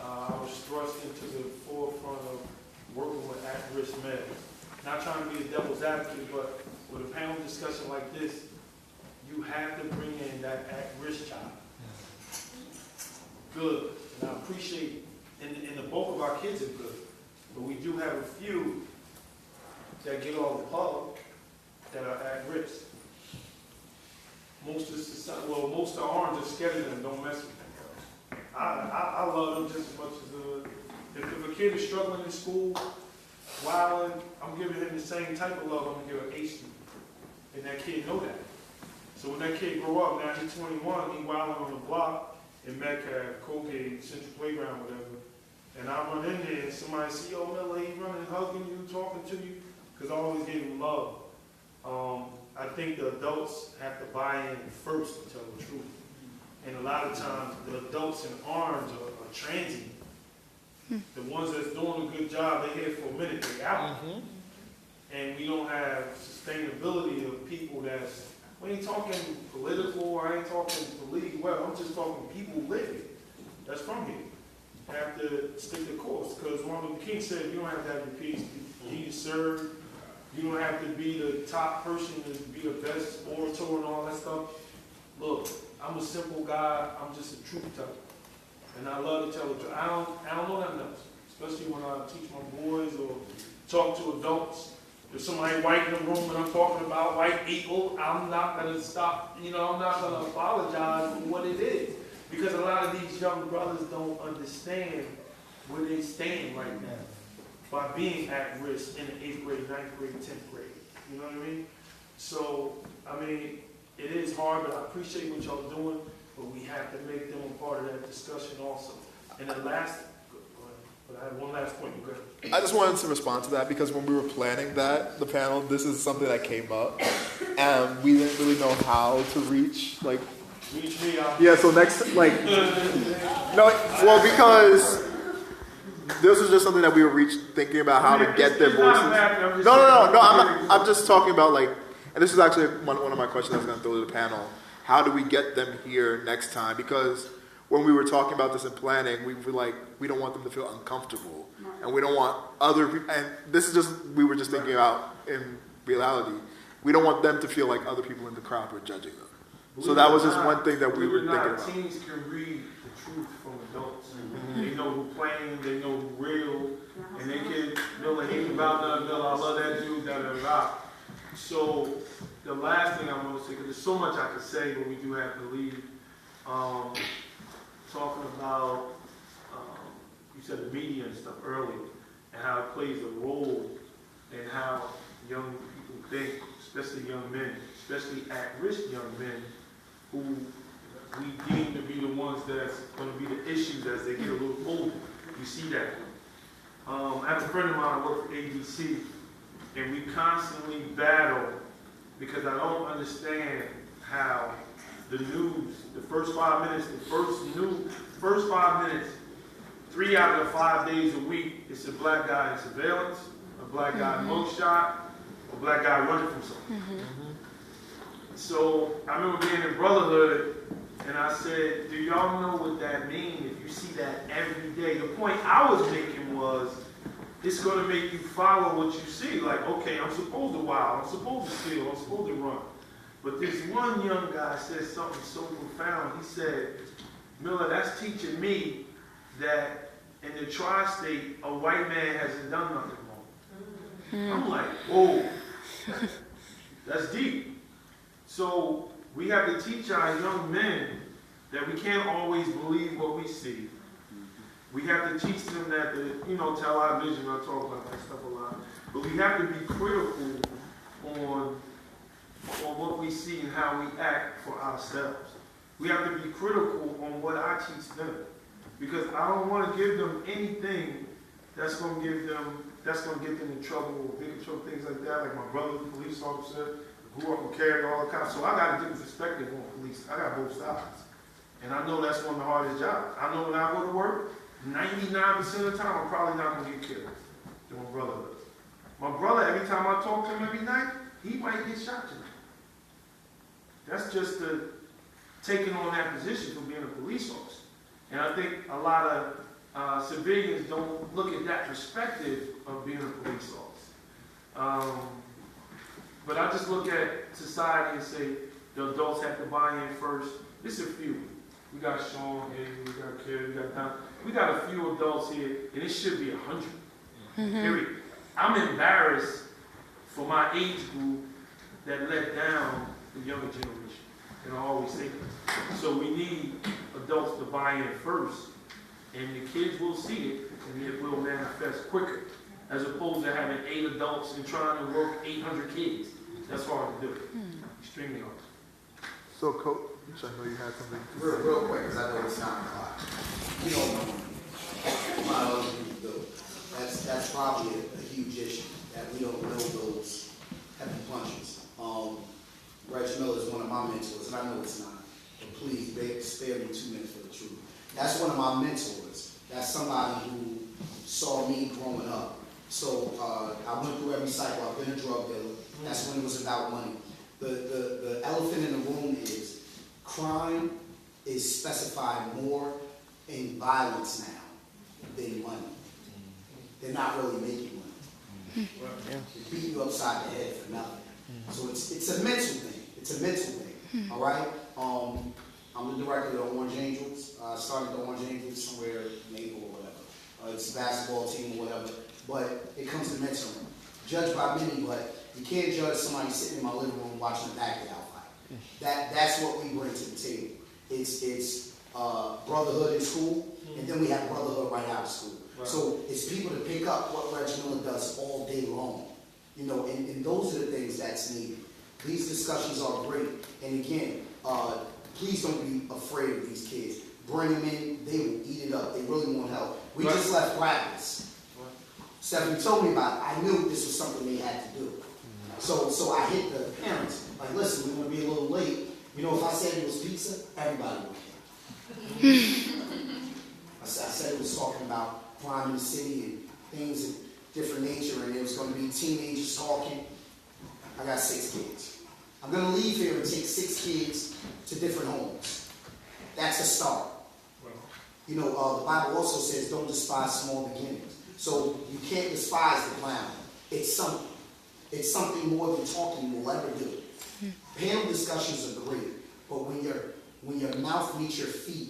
S19: I was thrust into the forefront of working with at-risk men. Not trying to be a devil's advocate, but with a panel discussion like this, you have to bring in that at-risk child. Good. And I appreciate, and the bulk of our kids are good, but we do have a few that get all the plug that are at risk. Most of Orange are scared of them, don't mess with them. I I love them just as much as if a kid is struggling in school, wilding, I'm giving him the same type of love I'm gonna give an A student, and that kid know that. So when that kid grow up, now he's 21, he wilding on the block in Metcalf, Colgate, Central Playground, whatever, and I run in there and somebody see, oh, Miller, he running, hugging you, talking to you, because I always gave him love. I think the adults have to buy in first to tell the truth. And a lot of times, the adults in orange are transient. The ones that's doing a good job, they're here for a minute, they're out. And we don't have sustainability of people that's, we ain't talking political, I ain't talking police, well, I'm just talking people living that's from here. Have to stick the course, because Martin Luther King said you don't have to have your PhD to serve. You don't have to be the top person to be the best orator and all that stuff. Look, I'm a simple guy. I'm just a truth teller, and I love to tell the truth. I don't know nothing else, especially when I teach my boys or talk to adults. If somebody white in the room and I'm talking about white people, I'm not gonna stop. I'm not gonna apologize for what it is, because a lot of these young brothers don't understand where they stand right now by being at risk in the 8th grade, 9th grade, 10th grade. You know what I mean? So, it is hard, but I appreciate what y'all doing, but we have to make them a part of that discussion also. And the last, but I have one last point.
S9: I just wanted to respond to that because when we were planning the panel, this is something that came up, and we didn't really know how to reach me out. Yeah, so next, because this was just something that we were thinking about how to get their voices. No, I'm just talking about and this is actually one of my questions I was going to throw to the panel. How do we get them here next time? Because when we were talking about this in planning, we were like, we don't want them to feel uncomfortable. And we don't want other people, and this is just, we were just thinking about in reality, we don't want them to feel like other people in the crowd were judging them. So that was just one thing that we were thinking about.
S19: Teens can read the truth from adults. They know who playing, they know who real, and they can hate about nothing, I love that dude, da. So the last thing I want to say, because there's so much I could say, but we do have to leave. Talking about, you said the media and stuff earlier, and how it plays a role in how young people think, especially young men, especially at-risk young men, who we deem to be the ones that's going to be the issues as they get a little older. You see that. I have a friend of mine who works for ABC, and we constantly battle because I don't understand how the news, the first 5 minutes, first 5 minutes, 3 out of the 5 days a week, it's a black guy in surveillance, a black guy in mugshot, a black guy running from something. So I remember being in Brotherhood, and I said, do y'all know what that means if you see that every day? The point I was making was, it's going to make you follow what you see. Like, okay, I'm supposed to wild, I'm supposed to steal, I'm supposed to run. But this one young guy said something so profound. He said, Miller, that's teaching me that in the tri-state, a white man hasn't done nothing wrong. I'm like, whoa, that's deep. So we have to teach our young men that we can't always believe what we see. We have to teach them that, television, I talk about that stuff a lot, but we have to be critical on what we see and how we act for ourselves. We have to be critical on what I teach them, because I don't want to give them anything that's going to get them in trouble or big trouble, things like that. Like my brother, the police officer, grew up and carried all the cops. So I got a different perspective on police. I got both sides. And I know that's one of the hardest jobs. I know when I go to work, 99% of the time, I'm probably not going to get killed doing Brotherhood. My brother, every time I talk to him every night, he might get shot tonight. That's just the taking on that position for being a police officer. And I think a lot of civilians don't look at that perspective of being a police officer. But I just look at society and say the adults have to buy in first. It's a few. We got Sean here, we got Kerry, we got Don. We got a few adults here, and it should be 100. Period. I'm embarrassed for my age group that let down the younger generation. And I always say that. So we need adults to buy in first, and the kids will see it, and it will manifest quicker, as opposed to having 8 adults and trying to work 800 kids. That's hard to do. Extremely hard.
S9: So, Coach, I know you had something.
S20: Real quick, because I know it's 9 o'clock. We don't know. A lot of other people do. That's probably a huge issue, that we don't know those heavy punches. Reggie Miller is one of my mentors, and I know it's not. But please, spare me 2 minutes for the truth. That's one of my mentors. That's somebody who saw me growing up. So I went through every cycle. I've been a drug dealer. That's when it was about money. The elephant in the room is crime is specified more in violence now than money. They're not really making money. They're beating you upside the head for nothing. So it's a mental thing. It's a mental thing. All right? I'm the director of the Orange Angels. I started the Orange Angels somewhere in Naples or whatever. It's a basketball team or whatever. But it comes to mentoring. Judged by many, but you can't judge somebody sitting in my living room watching a backyard fight. That's what we bring to the table. It's brotherhood in school, and then we have brotherhood right out of school. Right. So it's people to pick up what Reggie Miller does all day long. You know, and those are the things that's needed. These discussions are great. And again, please don't be afraid of these kids. Bring them in, they will eat it up. They really want help. We just left practice. Stephanie told me about it. I knew this was something they had to do. So I hit the parents, like, listen, we're going to be a little late. You know, if I said it was pizza, everybody would care. I said it was talking about crime in the city and things of different nature, and it was going to be teenagers talking. I got 6 kids. I'm going to leave here and take 6 kids to different homes. That's a start. You know, the Bible also says don't despise small beginnings. So you can't despise the clown. It's something. It's something more than talking will ever do. Panel discussions are great, but when your mouth meets your feet,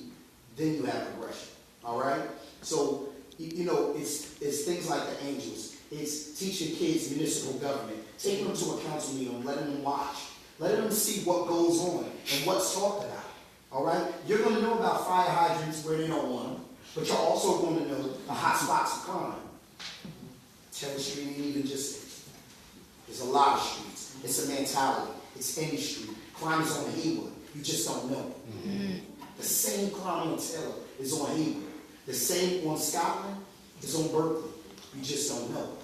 S20: then you have progression. All right? So, you know, it's things like the Angels. It's teaching kids municipal government, taking them to a council meeting, letting them watch, letting them see what goes on and what's talked about. All right? You're going to know about fire hydrants where they don't want them, but you're also going to know the hot spots of crime. Taylor Street ain't even just, there's a lot of streets. It's a mentality. It's any street. Crime is on Haywood. You just don't know. The same crime on Taylor is on Haywood. The same on Scotland is on Berkeley. You just don't know.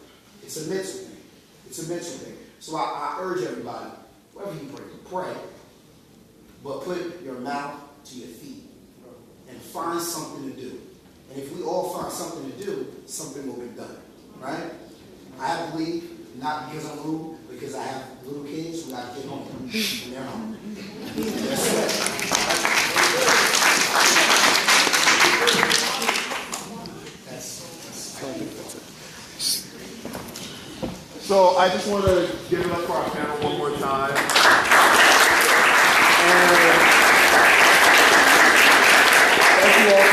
S20: It's a mental thing. It's a mental thing. So I urge everybody, wherever you pray, but put your mouth to your feet and find something to do. And if we all find something to do, something will be done. Right? I have to leave, not because I'm rude, because I have little kids who got to get home. And they're home.
S9: So I just want to give it up for our panel one more time. And thank you all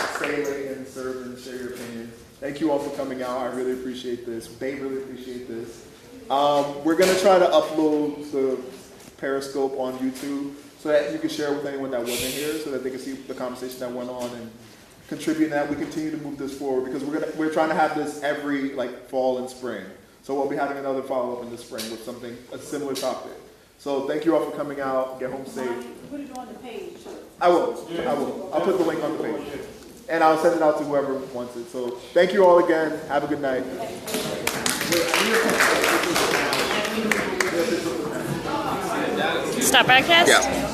S9: for staying late and serve and share your opinions. Thank you all for coming out. I really appreciate this. They really appreciate this. We're going to try to upload the Periscope on YouTube so that you can share with anyone that wasn't here so that they can see the conversation that went on and contribute in that. We continue to move this forward because we're trying to have this every fall and spring. So we'll be having another follow-up in the spring with a similar topic. So thank you all for coming out. Get home safe.
S12: Put it on the page.
S9: I will. I'll put the link on the page. And I'll send it out to whoever wants it. So thank you all again. Have a good night.
S8: Stop broadcast?
S9: Yeah.